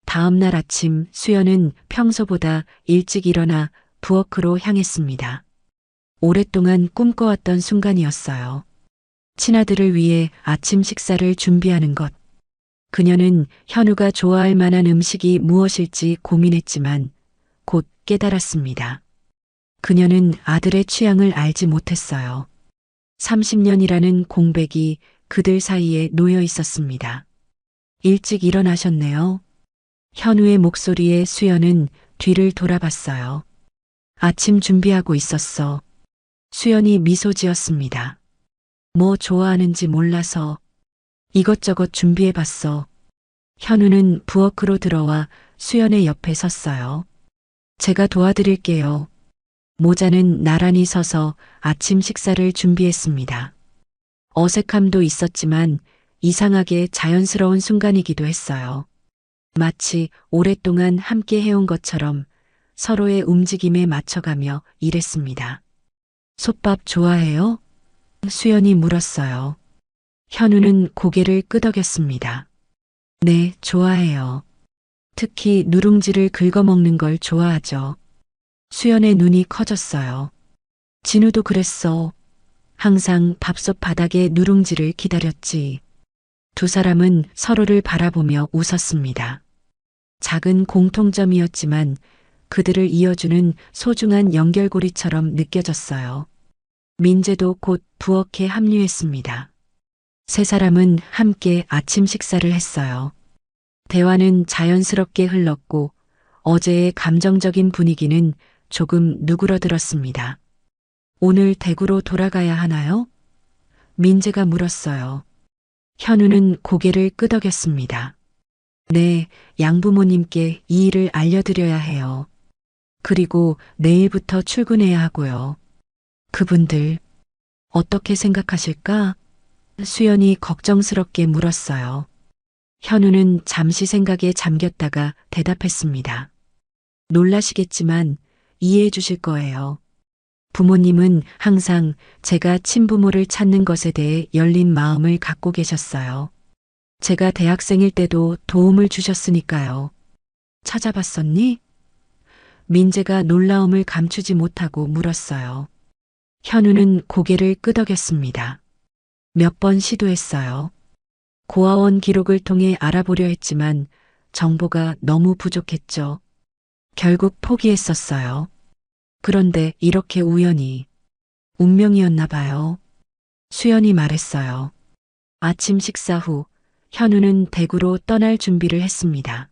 다음 날 아침 수연은 평소보다 일찍 일어나 부엌으로 향했습니다. 오랫동안 꿈꿔왔던 순간이었어요. 친아들을 위해 아침 식사를 준비하는 것. 그녀는 현우가 좋아할 만한 음식이 무엇일지 고민했지만 곧 깨달았습니다. 그녀는 아들의 취향을 알지 못했어요. 30년이라는 공백이 그들 사이에 놓여 있었습니다. 일찍 일어나셨네요. 현우의 목소리에 수연은 뒤를 돌아봤어요. 아침 준비하고 있었어. 수연이 미소 지었습니다. 뭐 좋아하는지 몰라서 이것저것 준비해봤어. 현우는 부엌으로 들어와 수연의 옆에 섰어요. 제가 도와드릴게요. 모자는 나란히 서서 아침 식사를 준비했습니다. 어색함도 있었지만 이상하게 자연스러운 순간이기도 했어요. 마치 오랫동안 함께 해온 것처럼 서로의 움직임에 맞춰가며 일했습니다. 솥밥 좋아해요? 수연이 물었어요. 현우는 고개를 끄덕였습니다. 네, 좋아해요. 특히 누룽지를 긁어먹는 걸 좋아하죠. 수연의 눈이 커졌어요. 진우도 그랬어. 항상 밥솥 바닥에 누룽지를 기다렸지. 두 사람은 서로를 바라보며 웃었습니다. 작은 공통점이었지만 그들을 이어주는 소중한 연결고리처럼 느껴졌어요. 민재도 곧 부엌에 합류했습니다. 세 사람은 함께 아침 식사를 했어요. 대화는 자연스럽게 흘렀고 어제의 감정적인 분위기는 조금 누그러들었습니다. 오늘 대구로 돌아가야 하나요? 민재가 물었어요. 현우는 고개를 끄덕였습니다. 네, 양부모님께 이 일을 알려드려야 해요. 그리고 내일부터 출근해야 하고요. 그분들 어떻게 생각하실까? 수연이 걱정스럽게 물었어요. 현우는 잠시 생각에 잠겼다가 대답했습니다. 놀라시겠지만 이해해 주실 거예요. 부모님은 항상 제가 친부모를 찾는 것에 대해 열린 마음을 갖고 계셨어요. 제가 대학생일 때도 도움을 주셨으니까요. 찾아봤었니? 민재가 놀라움을 감추지 못하고 물었어요. 현우는 고개를 끄덕였습니다. 몇 번 시도했어요. 고아원 기록을 통해 알아보려 했지만 정보가 너무 부족했죠. 결국 포기했었어요. 그런데 이렇게 우연히 운명이었나 봐요. 수연이 말했어요. 아침 식사 후 현우는 대구로 떠날 준비를 했습니다.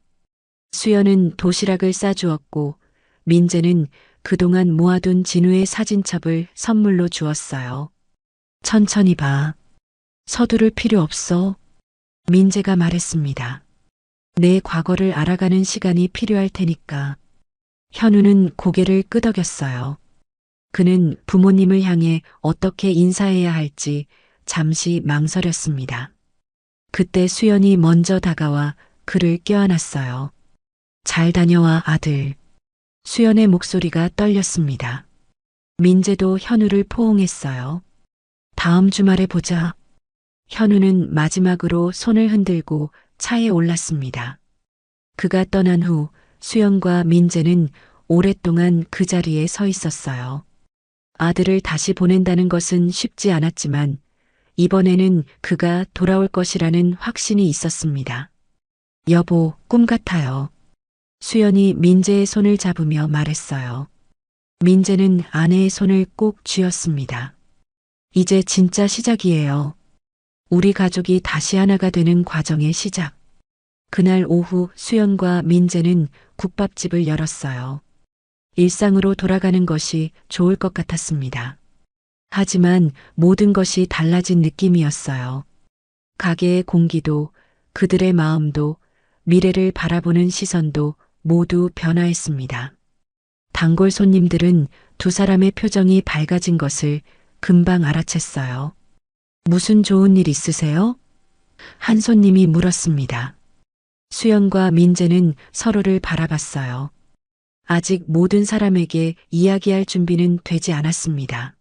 수연은 도시락을 싸주었고 민재는 그동안 모아둔 진우의 사진첩을 선물로 주었어요. 천천히 봐. 서두를 필요 없어. 민재가 말했습니다. 내 과거를 알아가는 시간이 필요할 테니까. 현우는 고개를 끄덕였어요. 그는 부모님을 향해 어떻게 인사해야 할지 잠시 망설였습니다. 그때 수연이 먼저 다가와 그를 껴안았어요. 잘 다녀와 아들. 수연의 목소리가 떨렸습니다. 민재도 현우를 포옹했어요. 다음 주말에 보자. 현우는 마지막으로 손을 흔들고 차에 올랐습니다. 그가 떠난 후 수연과 민재는 오랫동안 그 자리에 서 있었어요. 아들을 다시 보낸다는 것은 쉽지 않았지만 이번에는 그가 돌아올 것이라는 확신이 있었습니다. 여보, 꿈 같아요. 수연이 민재의 손을 잡으며 말했어요. 민재는 아내의 손을 꼭 쥐었습니다. 이제 진짜 시작이에요. 우리 가족이 다시 하나가 되는 과정의 시작. 그날 오후 수연과 민재는 국밥집을 열었어요. 일상으로 돌아가는 것이 좋을 것 같았습니다. 하지만 모든 것이 달라진 느낌이었어요. 가게의 공기도, 그들의 마음도, 미래를 바라보는 시선도 모두 변화했습니다. 단골 손님들은 두 사람의 표정이 밝아진 것을 금방 알아챘어요. 무슨 좋은 일 있으세요? 한 손님이 물었습니다. 수연과 민재는 서로를 바라봤어요. 아직 모든 사람에게 이야기할 준비는 되지 않았습니다.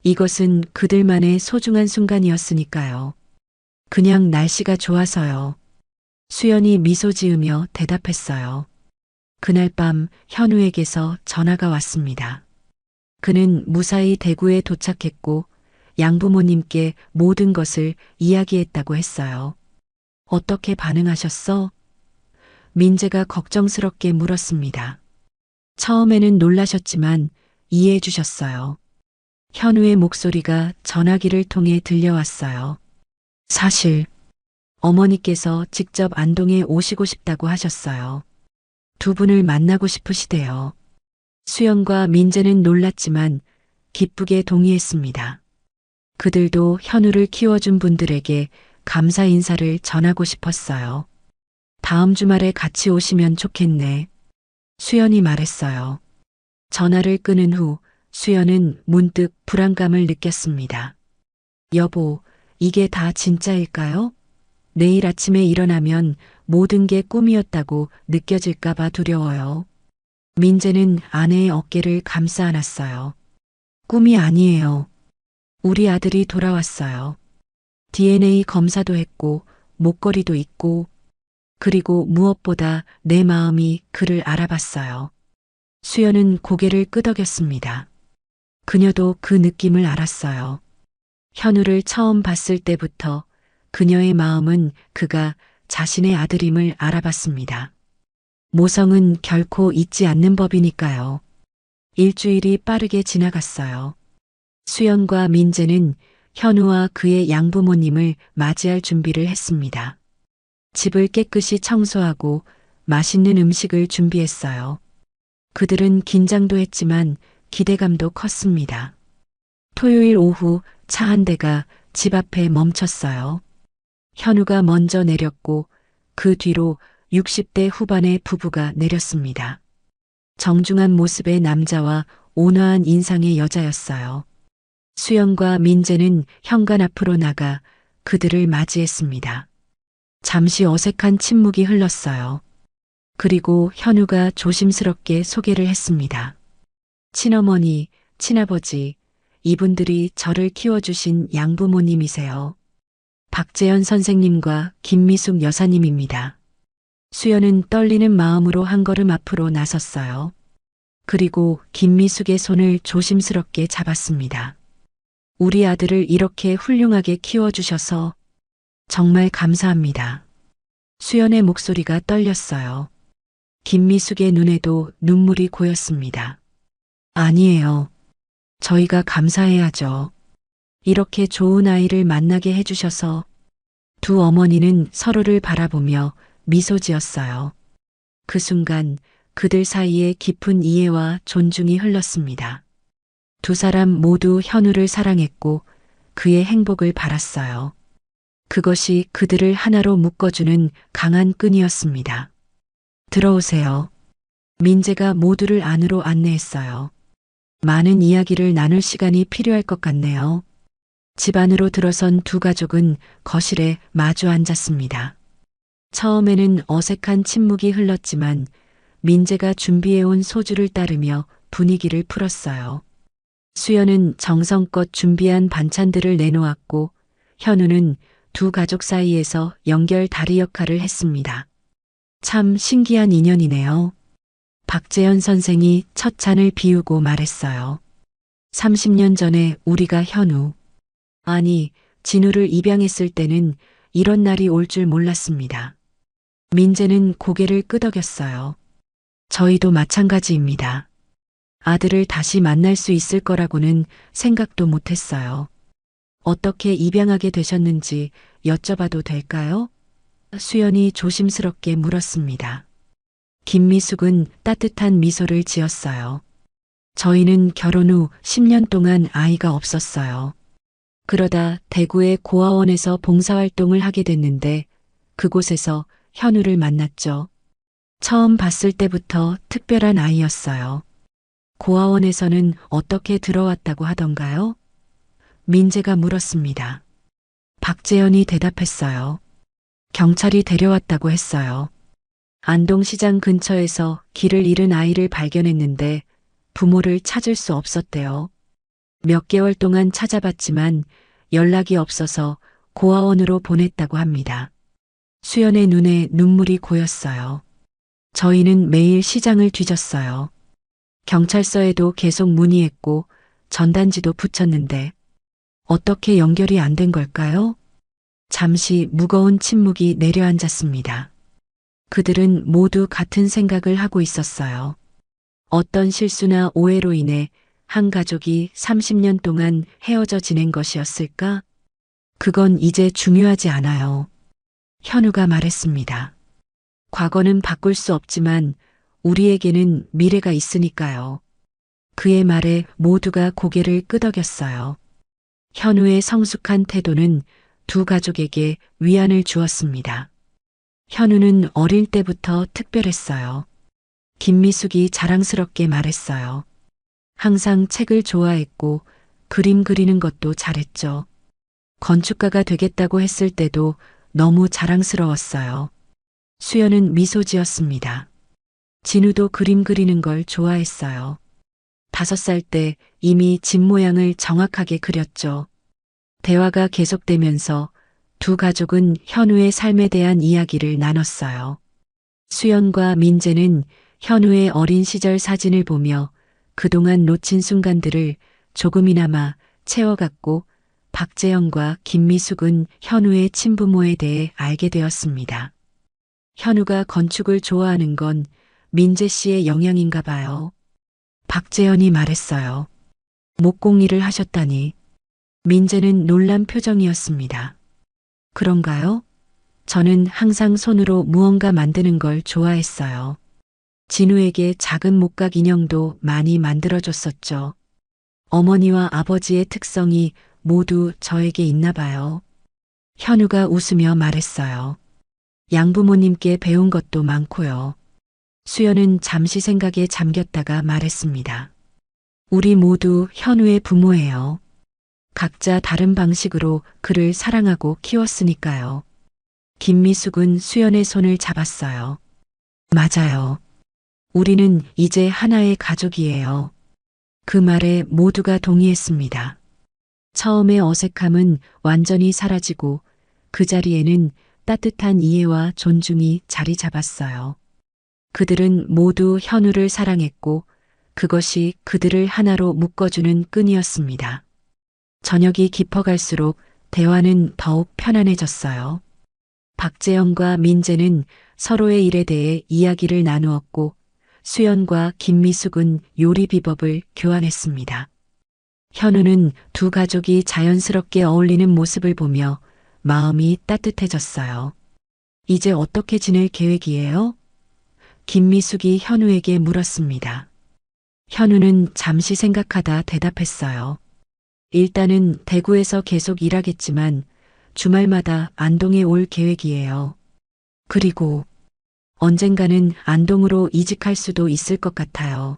이것은 그들만의 소중한 순간이었으니까요. 그냥 날씨가 좋아서요. 수연이 미소 지으며 대답했어요. 그날 밤 현우에게서 전화가 왔습니다. 그는 무사히 대구에 도착했고 양부모님께 모든 것을 이야기했다고 했어요. 어떻게 반응하셨어? 민재가 걱정스럽게 물었습니다. 처음에는 놀라셨지만 이해해 주셨어요. 현우의 목소리가 전화기를 통해 들려왔어요. 사실 어머니께서 직접 안동에 오시고 싶다고 하셨어요. 두 분을 만나고 싶으시대요. 수연과 민재는 놀랐지만 기쁘게 동의했습니다. 그들도 현우를 키워준 분들에게 감사 인사를 전하고 싶었어요. 다음 주말에 같이 오시면 좋겠네. 수연이 말했어요. 전화를 끊은 후 수연은 문득 불안감을 느꼈습니다. 여보, 이게 다 진짜일까요? 내일 아침에 일어나면 모든 게 꿈이었다고 느껴질까봐 두려워요. 민재는 아내의 어깨를 감싸 안았어요. 꿈이 아니에요. 우리 아들이 돌아왔어요. DNA 검사도 했고 목걸이도 있고 그리고 무엇보다 내 마음이 그를 알아봤어요. 수연은 고개를 끄덕였습니다. 그녀도 그 느낌을 알았어요. 현우를 처음 봤을 때부터 그녀의 마음은 그가 자신의 아들임을 알아봤습니다. 모성은 결코 잊지 않는 법이니까요. 일주일이 빠르게 지나갔어요. 수연과 민재는 현우와 그의 양부모님을 맞이할 준비를 했습니다. 집을 깨끗이 청소하고 맛있는 음식을 준비했어요. 그들은 긴장도 했지만 기대감도 컸습니다. 토요일 오후 차 한 대가 집 앞에 멈췄어요. 현우가 먼저 내렸고 그 뒤로 60대 후반의 부부가 내렸습니다. 정중한 모습의 남자와 온화한 인상의 여자였어요. 수연과 민재는 현관 앞으로 나가 그들을 맞이했습니다. 잠시 어색한 침묵이 흘렀어요. 그리고 현우가 조심스럽게 소개를 했습니다. 친어머니, 친아버지, 이분들이 저를 키워주신 양부모님이세요. 박재현 선생님과 김미숙 여사님입니다. 수연은 떨리는 마음으로 한 걸음 앞으로 나섰어요. 그리고 김미숙의 손을 조심스럽게 잡았습니다. 우리 아들을 이렇게 훌륭하게 키워주셔서 정말 감사합니다. 수연의 목소리가 떨렸어요. 김미숙의 눈에도 눈물이 고였습니다. 아니에요. 저희가 감사해야죠. 이렇게 좋은 아이를 만나게 해주셔서. 두 어머니는 서로를 바라보며 미소 지었어요. 그 순간 그들 사이에 깊은 이해와 존중이 흘렀습니다. 두 사람 모두 현우를 사랑했고 그의 행복을 바랐어요. 그것이 그들을 하나로 묶어주는 강한 끈이었습니다. 들어오세요. 민재가 모두를 안으로 안내했어요. 많은 이야기를 나눌 시간이 필요할 것 같네요. 집 안으로 들어선 두 가족은 거실에 마주 앉았습니다. 처음에는 어색한 침묵이 흘렀지만 민재가 준비해온 소주를 따르며 분위기를 풀었어요. 수연은 정성껏 준비한 반찬들을 내놓았고 현우는 두 가족 사이에서 연결 다리 역할을 했습니다. 참 신기한 인연이네요. 박재현 선생이 첫 잔을 비우고 말했어요. 30년 전에 우리가 현우, 아니 진우를 입양했을 때는 이런 날이 올 줄 몰랐습니다. 민재는 고개를 끄덕였어요. 저희도 마찬가지입니다. 아들을 다시 만날 수 있을 거라고는 생각도 못했어요. 어떻게 입양하게 되셨는지 여쭤봐도 될까요? 수연이 조심스럽게 물었습니다. 김미숙은 따뜻한 미소를 지었어요. 저희는 결혼 후 10년 동안 아이가 없었어요. 그러다 대구의 고아원에서 봉사활동을 하게 됐는데 그곳에서 현우를 만났죠. 처음 봤을 때부터 특별한 아이였어요. 고아원에서는 어떻게 들어왔다고 하던가요? 민재가 물었습니다. 박재현이 대답했어요. 경찰이 데려왔다고 했어요. 안동시장 근처에서 길을 잃은 아이를 발견했는데 부모를 찾을 수 없었대요. 몇 개월 동안 찾아봤지만 연락이 없어서 고아원으로 보냈다고 합니다. 수연의 눈에 눈물이 고였어요. 저희는 매일 시장을 뒤졌어요. 경찰서에도 계속 문의했고 전단지도 붙였는데 어떻게 연결이 안 된 걸까요? 잠시 무거운 침묵이 내려앉았습니다. 그들은 모두 같은 생각을 하고 있었어요. 어떤 실수나 오해로 인해 한 가족이 30년 동안 헤어져 지낸 것이었을까? 그건 이제 중요하지 않아요. 현우가 말했습니다. 과거는 바꿀 수 없지만 우리에게는 미래가 있으니까요. 그의 말에 모두가 고개를 끄덕였어요. 현우의 성숙한 태도는 두 가족에게 위안을 주었습니다. 현우는 어릴 때부터 특별했어요. 김미숙이 자랑스럽게 말했어요. 항상 책을 좋아했고 그림 그리는 것도 잘했죠. 건축가가 되겠다고 했을 때도 너무 자랑스러웠어요. 수연은 미소 지었습니다. 진우도 그림 그리는 걸 좋아했어요. 5살 때 이미 집 모양을 정확하게 그렸죠. 대화가 계속되면서 두 가족은 현우의 삶에 대한 이야기를 나눴어요. 수연과 민재는 현우의 어린 시절 사진을 보며 그동안 놓친 순간들을 조금이나마 채워갔고 박재영과 김미숙은 현우의 친부모에 대해 알게 되었습니다. 현우가 건축을 좋아하는 건 민재 씨의 영향인가 봐요. 박재현이 말했어요. 목공일을 하셨다니. 민재는 놀란 표정이었습니다. 그런가요? 저는 항상 손으로 무언가 만드는 걸 좋아했어요. 진우에게 작은 목각 인형도 많이 만들어줬었죠. 어머니와 아버지의 특성이 모두 저에게 있나 봐요. 현우가 웃으며 말했어요. 양부모님께 배운 것도 많고요. 수연은 잠시 생각에 잠겼다가 말했습니다. 우리 모두 현우의 부모예요. 각자 다른 방식으로 그를 사랑하고 키웠으니까요. 김미숙은 수연의 손을 잡았어요. 맞아요. 우리는 이제 하나의 가족이에요. 그 말에 모두가 동의했습니다. 처음의 어색함은 완전히 사라지고 그 자리에는 따뜻한 이해와 존중이 자리 잡았어요. 그들은 모두 현우를 사랑했고 그것이 그들을 하나로 묶어주는 끈이었습니다. 저녁이 깊어갈수록 대화는 더욱 편안해졌어요. 박재영과 민재는 서로의 일에 대해 이야기를 나누었고 수연과 김미숙은 요리 비법을 교환했습니다. 현우는 두 가족이 자연스럽게 어울리는 모습을 보며 마음이 따뜻해졌어요. 이제 어떻게 지낼 계획이에요? 김미숙이 현우에게 물었습니다. 현우는 잠시 생각하다 대답했어요. 일단은 대구에서 계속 일하겠지만 주말마다 안동에 올 계획이에요. 그리고 언젠가는 안동으로 이직할 수도 있을 것 같아요.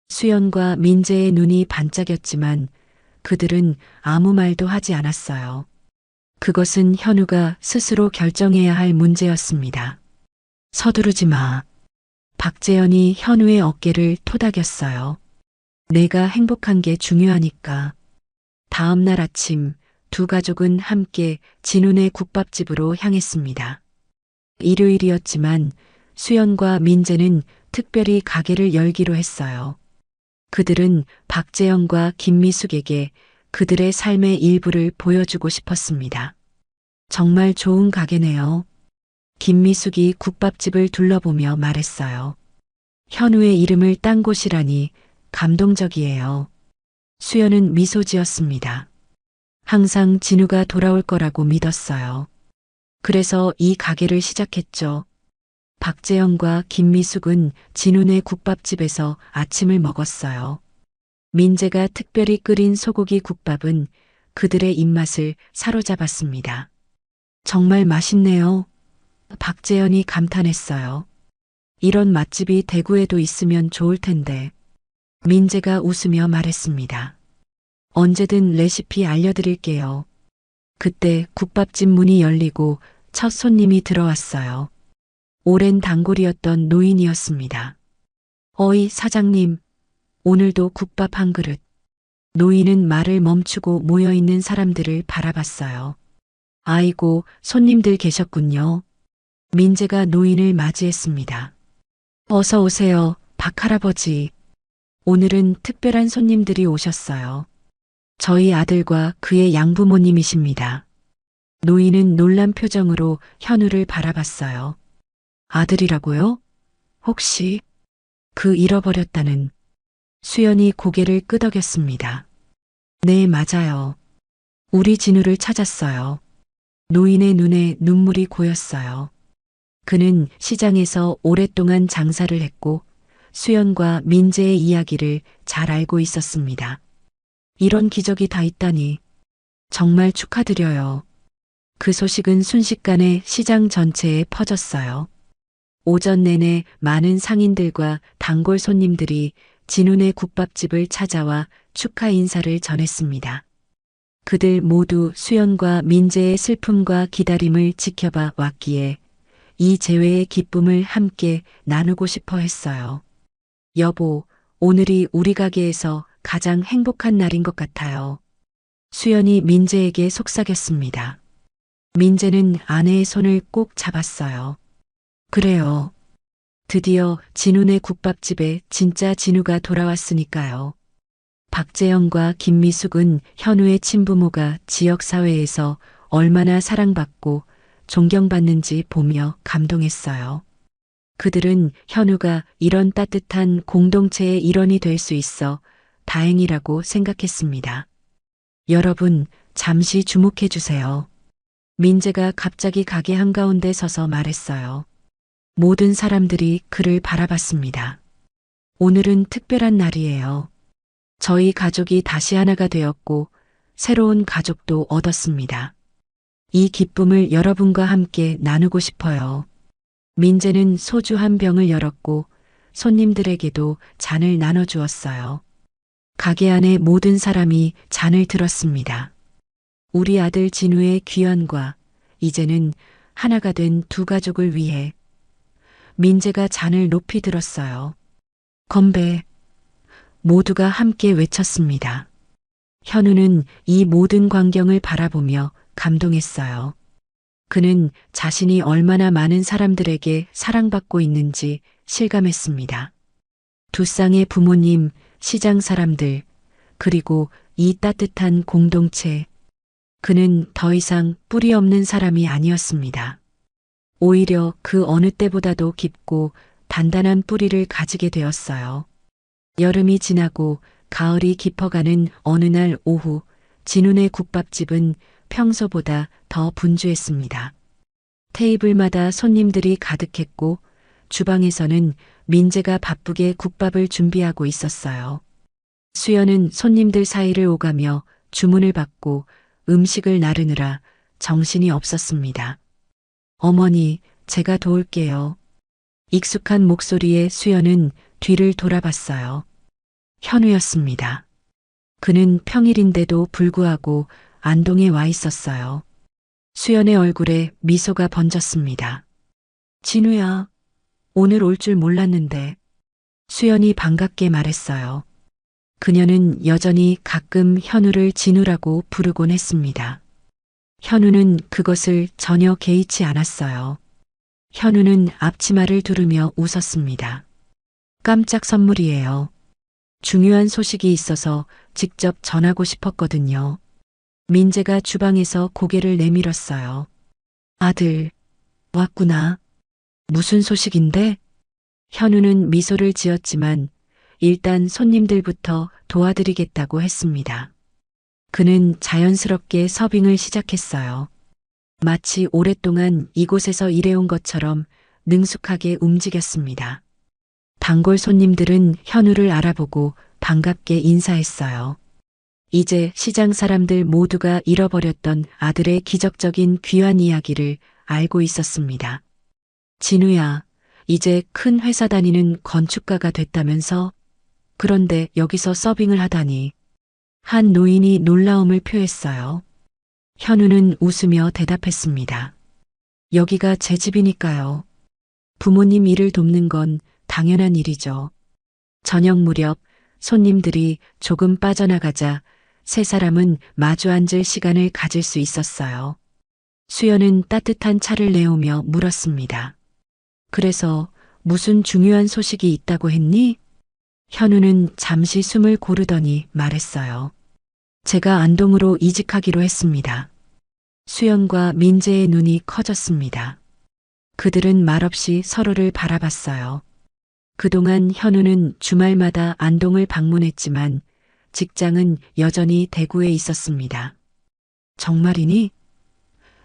수연과 민재의 눈이 반짝였지만 그들은 아무 말도 하지 않았어요. 그것은 현우가 스스로 결정해야 할 문제였습니다. 서두르지 마. 박재현이 현우의 어깨를 토닥였어요. 내가 행복한 게 중요하니까. 다음 날 아침 두 가족은 함께 진운의 국밥집으로 향했습니다. 일요일이었지만 수연과 민재는 특별히 가게를 열기로 했어요. 그들은 박재영과 김미숙에게 그들의 삶의 일부를 보여주고 싶었습니다. 정말 좋은 가게네요. 김미숙이 국밥집을 둘러보며 말했어요. 현우의 이름을 딴 곳이라니 감동적이에요. 수연은 미소 지었습니다. 항상 진우가 돌아올 거라고 믿었어요. 그래서 이 가게를 시작했죠. 박재영과 김미숙은 진운의 국밥집에서 아침을 먹었어요. 민재가 특별히 끓인 소고기 국밥은 그들의 입맛을 사로잡았습니다. 정말 맛있네요. 박재현이 감탄했어요. 이런 맛집이 대구에도 있으면 좋을 텐데. 민재가 웃으며 말했습니다. 언제든 레시피 알려드릴게요. 그때 국밥집 문이 열리고 첫 손님이 들어왔어요. 오랜 단골이었던 노인이었습니다. 어이 사장님, 오늘도 국밥 한 그릇. 노인은 말을 멈추고 모여있는 사람들을 바라봤어요. 아이고, 손님들 계셨군요. 민재가 노인을 맞이했습니다. 어서 오세요, 박할아버지. 오늘은 특별한 손님들이 오셨어요. 저희 아들과 그의 양부모님이십니다. 노인은 놀란 표정으로 현우를 바라봤어요. 아들이라고요? 혹시 그 잃어버렸다는. 수연이 고개를 끄덕였습니다. 네, 맞아요. 우리 진우를 찾았어요. 노인의 눈에 눈물이 고였어요. 그는 시장에서 오랫동안 장사를 했고 수연과 민재의 이야기를 잘 알고 있었습니다. 이런 기적이 다 있다니. 정말 축하드려요. 그 소식은 순식간에 시장 전체에 퍼졌어요. 오전 내내 많은 상인들과 단골 손님들이 진운의 국밥집을 찾아와 축하 인사를 전했습니다. 그들 모두 수연과 민재의 슬픔과 기다림을 지켜봐 왔기에 이 재회의 기쁨을 함께 나누고 싶어 했어요. 여보, 오늘이 우리 가게에서 가장 행복한 날인 것 같아요. 수연이 민재에게 속삭였습니다. 민재는 아내의 손을 꼭 잡았어요. 그래요. 드디어 진운의 국밥집에 진짜 진우가 돌아왔으니까요. 박재영과 김미숙은 현우의 친부모가 지역사회에서 얼마나 사랑받고 존경받는지 보며 감동했어요. 그들은 현우가 이런 따뜻한 공동체의 일원이 될 수 있어 다행이라고 생각했습니다. 여러분, 잠시 주목해 주세요. 민재가 갑자기 가게 한가운데 서서 말했어요. 모든 사람들이 그를 바라봤습니다. 오늘은 특별한 날이에요. 저희 가족이 다시 하나가 되었고 새로운 가족도 얻었습니다. 이 기쁨을 여러분과 함께 나누고 싶어요. 민재는 소주 한 병을 열었고 손님들에게도 잔을 나눠주었어요. 가게 안의 모든 사람이 잔을 들었습니다. 우리 아들 진우의 귀환과 이제는 하나가 된 두 가족을 위해 민재가 잔을 높이 들었어요. 건배. 모두가 함께 외쳤습니다. 현우는 이 모든 광경을 바라보며 감동했어요. 그는 자신이 얼마나 많은 사람들에게 사랑받고 있는지 실감했습니다. 두 쌍의 부모님, 시장 사람들, 그리고 이 따뜻한 공동체. 그는 더 이상 뿌리 없는 사람이 아니었습니다. 오히려 그 어느 때보다도 깊고 단단한 뿌리를 가지게 되었어요. 여름이 지나고 가을이 깊어가는 어느 날 오후, 진운의 국밥집은 평소보다 더 분주했습니다. 테이블마다 손님들이 가득했고 주방에서는 민재가 바쁘게 국밥을 준비하고 있었어요. 수연은 손님들 사이를 오가며 주문을 받고 음식을 나르느라 정신이 없었습니다. 어머니, 제가 도울게요. 익숙한 목소리에 수연은 뒤를 돌아봤어요. 현우였습니다. 그는 평일인데도 불구하고 안동에 와 있었어요. 수연의 얼굴에 미소가 번졌습니다. 진우야, 오늘 올 줄 몰랐는데. 수연이 반갑게 말했어요. 그녀는 여전히 가끔 현우를 진우라고 부르곤 했습니다. 현우는 그것을 전혀 개의치 않았어요. 현우는 앞치마를 두르며 웃었습니다. 깜짝 선물이에요. 중요한 소식이 있어서 직접 전하고 싶었거든요. 민재가 주방에서 고개를 내밀었어요. 아들, 왔구나. 무슨 소식인데? 현우는 미소를 지었지만 일단 손님들부터 도와드리겠다고 했습니다. 그는 자연스럽게 서빙을 시작했어요. 마치 오랫동안 이곳에서 일해온 것처럼 능숙하게 움직였습니다. 단골 손님들은 현우를 알아보고 반갑게 인사했어요. 이제 시장 사람들 모두가 잃어버렸던 아들의 기적적인 귀환 이야기를 알고 있었습니다. 진우야, 이제 큰 회사 다니는 건축가가 됐다면서? 그런데 여기서 서빙을 하다니. 한 노인이 놀라움을 표했어요. 현우는 웃으며 대답했습니다. 여기가 제 집이니까요. 부모님 일을 돕는 건 당연한 일이죠. 저녁 무렵 손님들이 조금 빠져나가자 세 사람은 마주 앉을 시간을 가질 수 있었어요. 수연은 따뜻한 차를 내오며 물었습니다. 그래서 무슨 중요한 소식이 있다고 했니? 현우는 잠시 숨을 고르더니 말했어요. 제가 안동으로 이직하기로 했습니다. 수연과 민재의 눈이 커졌습니다. 그들은 말없이 서로를 바라봤어요. 그동안 현우는 주말마다 안동을 방문했지만 직장은 여전히 대구에 있었습니다. 정말이니?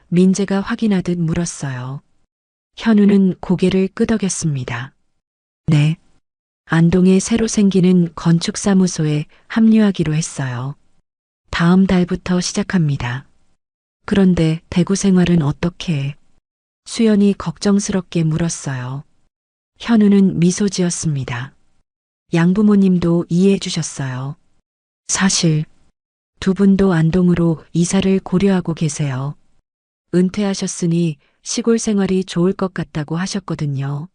민재가 확인하듯 물었어요. 현우는 고개를 끄덕였습니다. 네. 안동에 새로 생기는 건축사무소에 합류하기로 했어요. 다음 달부터 시작합니다. 그런데 대구 생활은 어떻게 해? 수연이 걱정스럽게 물었어요. 현우는 미소 지었습니다. 양부모님도 이해해 주셨어요. 사실 두 분도 안동으로 이사를 고려하고 계세요. 은퇴하셨으니 시골 생활이 좋을 것 같다고 하셨거든요.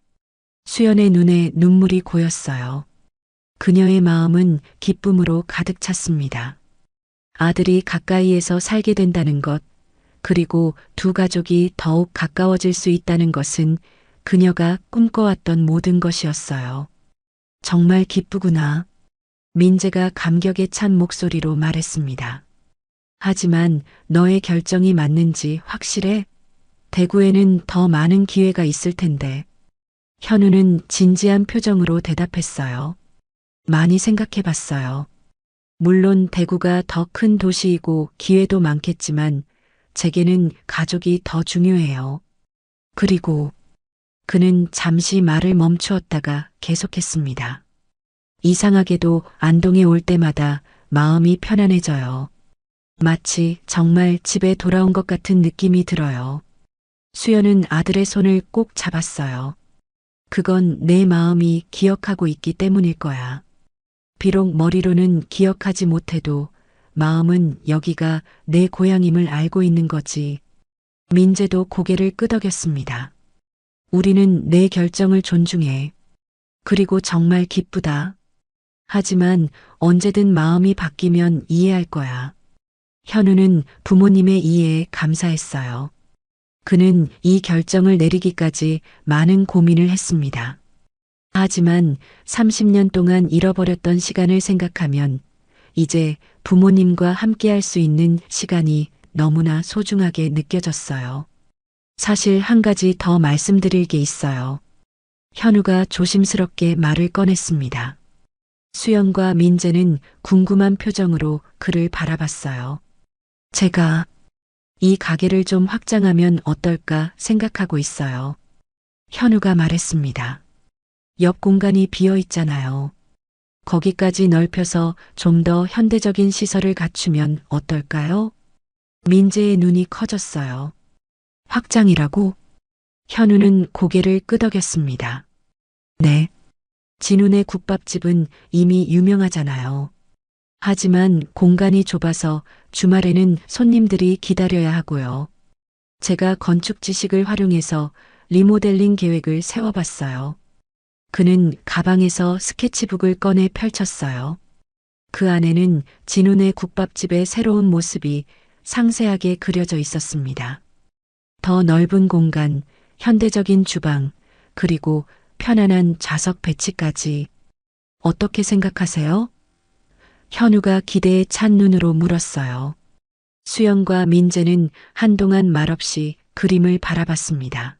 수연의 눈에 눈물이 고였어요. 그녀의 마음은 기쁨으로 가득 찼습니다. 아들이 가까이에서 살게 된다는 것, 그리고 두 가족이 더욱 가까워질 수 있다는 것은 그녀가 꿈꿔왔던 모든 것이었어요. 정말 기쁘구나. 민재가 감격에 찬 목소리로 말했습니다. 하지만 너의 결정이 맞는지 확실해? 대구에는 더 많은 기회가 있을 텐데. 현우는 진지한 표정으로 대답했어요. 많이 생각해 봤어요. 물론 대구가 더 큰 도시이고 기회도 많겠지만 제게는 가족이 더 중요해요. 그리고 그는 잠시 말을 멈추었다가 계속했습니다. 이상하게도 안동에 올 때마다 마음이 편안해져요. 마치 정말 집에 돌아온 것 같은 느낌이 들어요. 수연은 아들의 손을 꼭 잡았어요. 그건 내 마음이 기억하고 있기 때문일 거야. 비록 머리로는 기억하지 못해도 마음은 여기가 내 고향임을 알고 있는 거지. 민재도 고개를 끄덕였습니다. 우리는 내 결정을 존중해. 그리고 정말 기쁘다. 하지만 언제든 마음이 바뀌면 이해할 거야. 현우는 부모님의 이해에 감사했어요. 그는 이 결정을 내리기까지 많은 고민을 했습니다. 하지만 30년 동안 잃어버렸던 시간을 생각하면 이제 부모님과 함께할 수 있는 시간이 너무나 소중하게 느껴졌어요. 사실 한 가지 더 말씀드릴 게 있어요. 현우가 조심스럽게 말을 꺼냈습니다. 수연과 민재는 궁금한 표정으로 그를 바라봤어요. 제가 이 가게를 좀 확장하면 어떨까 생각하고 있어요. 현우가 말했습니다. 옆 공간이 비어 있잖아요. 거기까지 넓혀서 좀 더 현대적인 시설을 갖추면 어떨까요? 민재의 눈이 커졌어요. 확장이라고? 현우는 고개를 끄덕였습니다. 네. 진운의 국밥집은 이미 유명하잖아요. 하지만 공간이 좁아서 주말에는 손님들이 기다려야 하고요. 제가 건축 지식을 활용해서 리모델링 계획을 세워봤어요. 그는 가방에서 스케치북을 꺼내 펼쳤어요. 그 안에는 진운의 국밥집의 새로운 모습이 상세하게 그려져 있었습니다. 더 넓은 공간, 현대적인 주방, 그리고 편안한 좌석 배치까지. 어떻게 생각하세요? 현우가 기대에 찬 눈으로 물었어요. 수연과 민재는 한동안 말없이 그림을 바라봤습니다.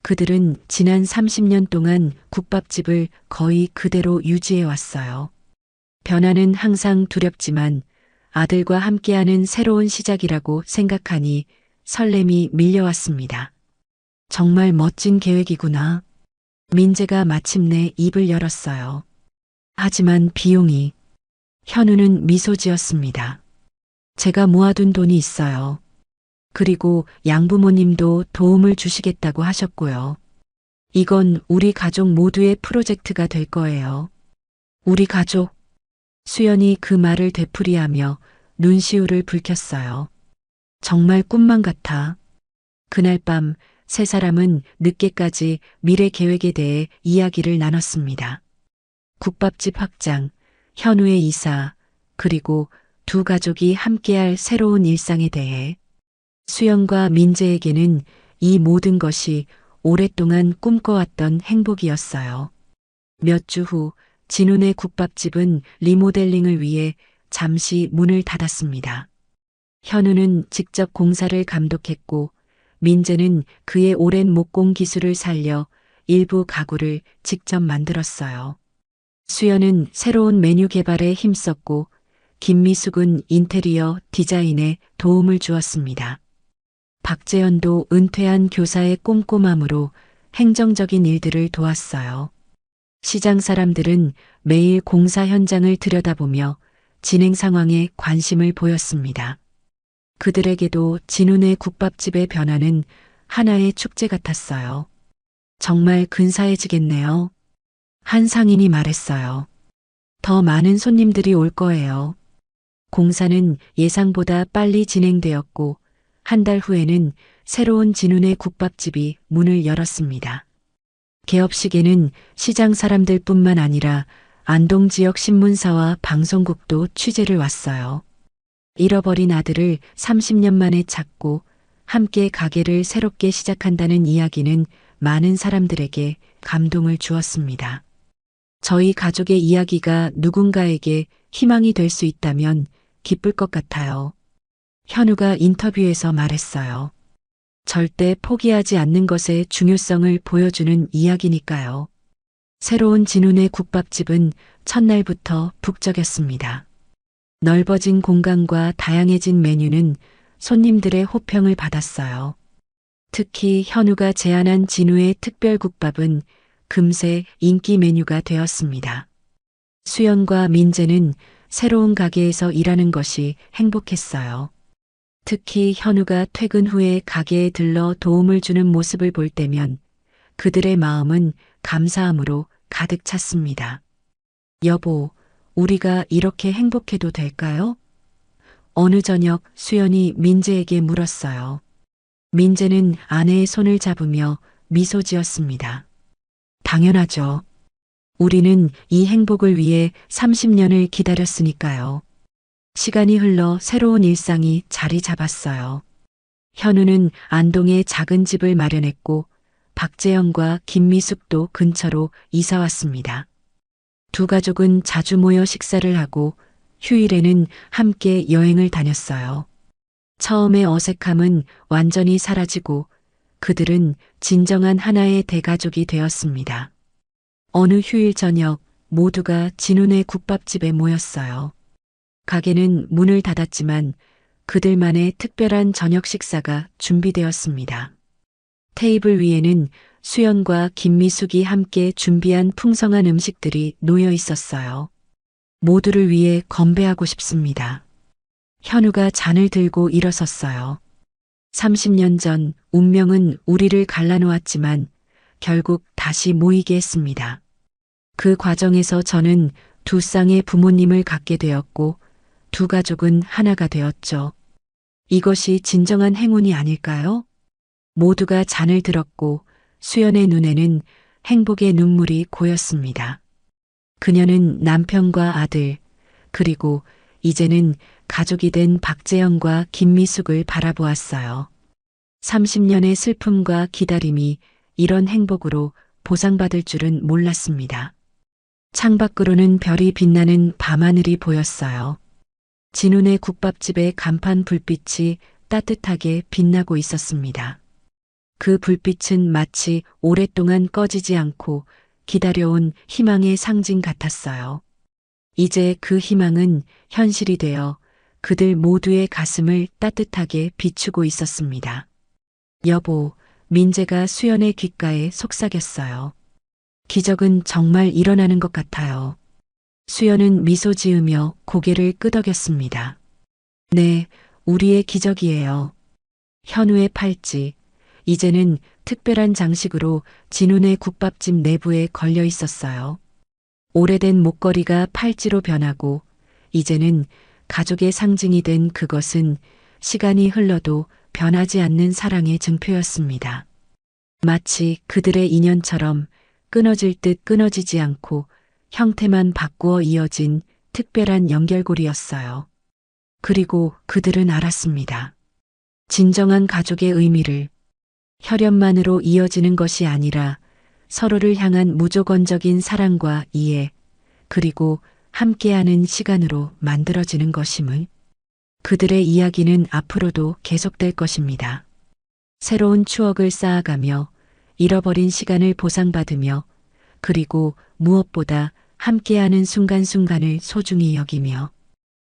그들은 지난 30년 동안 국밥집을 거의 그대로 유지해 왔어요. 변화는 항상 두렵지만 아들과 함께하는 새로운 시작이라고 생각하니 설렘이 밀려왔습니다. 정말 멋진 계획이구나. 민재가 마침내 입을 열었어요. 하지만 비용이. 현우는 미소 지었습니다. 제가 모아둔 돈이 있어요. 그리고 양부모님도 도움을 주시겠다고 하셨고요. 이건 우리 가족 모두의 프로젝트가 될 거예요. 우리 가족. 수연이 그 말을 되풀이하며 눈시울을 붉혔어요. 정말 꿈만 같아. 그날 밤 세 사람은 늦게까지 미래 계획에 대해 이야기를 나눴습니다. 국밥집 확장, 현우의 이사, 그리고 두 가족이 함께할 새로운 일상에 대해. 수연과 민재에게는 이 모든 것이 오랫동안 꿈꿔왔던 행복이었어요. 몇 주 후 진운의 국밥집은 리모델링을 위해 잠시 문을 닫았습니다. 현우는 직접 공사를 감독했고 민재는 그의 오랜 목공 기술을 살려 일부 가구를 직접 만들었어요. 수연은 새로운 메뉴 개발에 힘썼고 김미숙은 인테리어 디자인에 도움을 주었습니다. 박재현도 은퇴한 교사의 꼼꼼함으로 행정적인 일들을 도왔어요. 시장 사람들은 매일 공사 현장을 들여다보며 진행 상황에 관심을 보였습니다. 그들에게도 진운의 국밥집의 변화는 하나의 축제 같았어요. 정말 근사해지겠네요. 한 상인이 말했어요. 더 많은 손님들이 올 거예요. 공사는 예상보다 빨리 진행되었고 한 달 후에는 새로운 진운의 국밥집이 문을 열었습니다. 개업식에는 시장 사람들뿐만 아니라 안동 지역 신문사와 방송국도 취재를 왔어요. 잃어버린 아들을 30년 만에 찾고 함께 가게를 새롭게 시작한다는 이야기는 많은 사람들에게 감동을 주었습니다. 저희 가족의 이야기가 누군가에게 희망이 될 수 있다면 기쁠 것 같아요. 현우가 인터뷰에서 말했어요. 절대 포기하지 않는 것의 중요성을 보여주는 이야기니까요. 새로운 진운의 국밥집은 첫날부터 북적였습니다. 넓어진 공간과 다양해진 메뉴는 손님들의 호평을 받았어요. 특히 현우가 제안한 진우의 특별국밥은 금세 인기 메뉴가 되었습니다. 수연과 민재는 새로운 가게에서 일하는 것이 행복했어요. 특히 현우가 퇴근 후에 가게에 들러 도움을 주는 모습을 볼 때면 그들의 마음은 감사함으로 가득 찼습니다. 여보, 우리가 이렇게 행복해도 될까요? 어느 저녁 수연이 민재에게 물었어요. 민재는 아내의 손을 잡으며 미소 지었습니다. 당연하죠. 우리는 이 행복을 위해 30년을 기다렸으니까요. 시간이 흘러 새로운 일상이 자리 잡았어요. 현우는 안동에 작은 집을 마련했고 박재영과 김미숙도 근처로 이사 왔습니다. 두 가족은 자주 모여 식사를 하고 휴일에는 함께 여행을 다녔어요. 처음의 어색함은 완전히 사라지고 그들은 진정한 하나의 대가족이 되었습니다. 어느 휴일 저녁 모두가 진훈의 국밥집에 모였어요. 가게는 문을 닫았지만 그들만의 특별한 저녁 식사가 준비되었습니다. 테이블 위에는 수연과 김미숙이 함께 준비한 풍성한 음식들이 놓여 있었어요. 모두를 위해 건배하고 싶습니다. 현우가 잔을 들고 일어섰어요. 30년 전 운명은 우리를 갈라놓았지만 결국 다시 모이게 했습니다. 그 과정에서 저는 두 쌍의 부모님을 갖게 되었고 두 가족은 하나가 되었죠. 이것이 진정한 행운이 아닐까요? 모두가 잔을 들었고 수연의 눈에는 행복의 눈물이 고였습니다. 그녀는 남편과 아들, 그리고 이제는 가족이 된 박재영과 김미숙을 바라보았어요. 30년의 슬픔과 기다림이 이런 행복으로 보상받을 줄은 몰랐습니다. 창밖으로는 별이 빛나는 밤하늘이 보였어요. 진훈의 국밥집의 간판 불빛이 따뜻하게 빛나고 있었습니다. 그 불빛은 마치 오랫동안 꺼지지 않고 기다려온 희망의 상징 같았어요. 이제 그 희망은 현실이 되어 그들 모두의 가슴을 따뜻하게 비추고 있었습니다. 여보, 민재가 수연의 귓가에 속삭였어요. 기적은 정말 일어나는 것 같아요. 수연은 미소 지으며 고개를 끄덕였습니다. 네, 우리의 기적이에요. 현우의 팔찌, 이제는 특별한 장식으로 진훈의 국밥집 내부에 걸려 있었어요. 오래된 목걸이가 팔찌로 변하고 이제는 가족의 상징이 된 그것은 시간이 흘러도 변하지 않는 사랑의 증표였습니다. 마치 그들의 인연처럼 끊어질 듯 끊어지지 않고 형태만 바꾸어 이어진 특별한 연결고리였어요. 그리고 그들은 알았습니다. 진정한 가족의 의미를 혈연만으로 이어지는 것이 아니라 서로를 향한 무조건적인 사랑과 이해, 그리고 함께하는 시간으로 만들어지는 것임을. 그들의 이야기는 앞으로도 계속될 것입니다. 새로운 추억을 쌓아가며 잃어버린 시간을 보상받으며 그리고 무엇보다 함께하는 순간순간을 소중히 여기며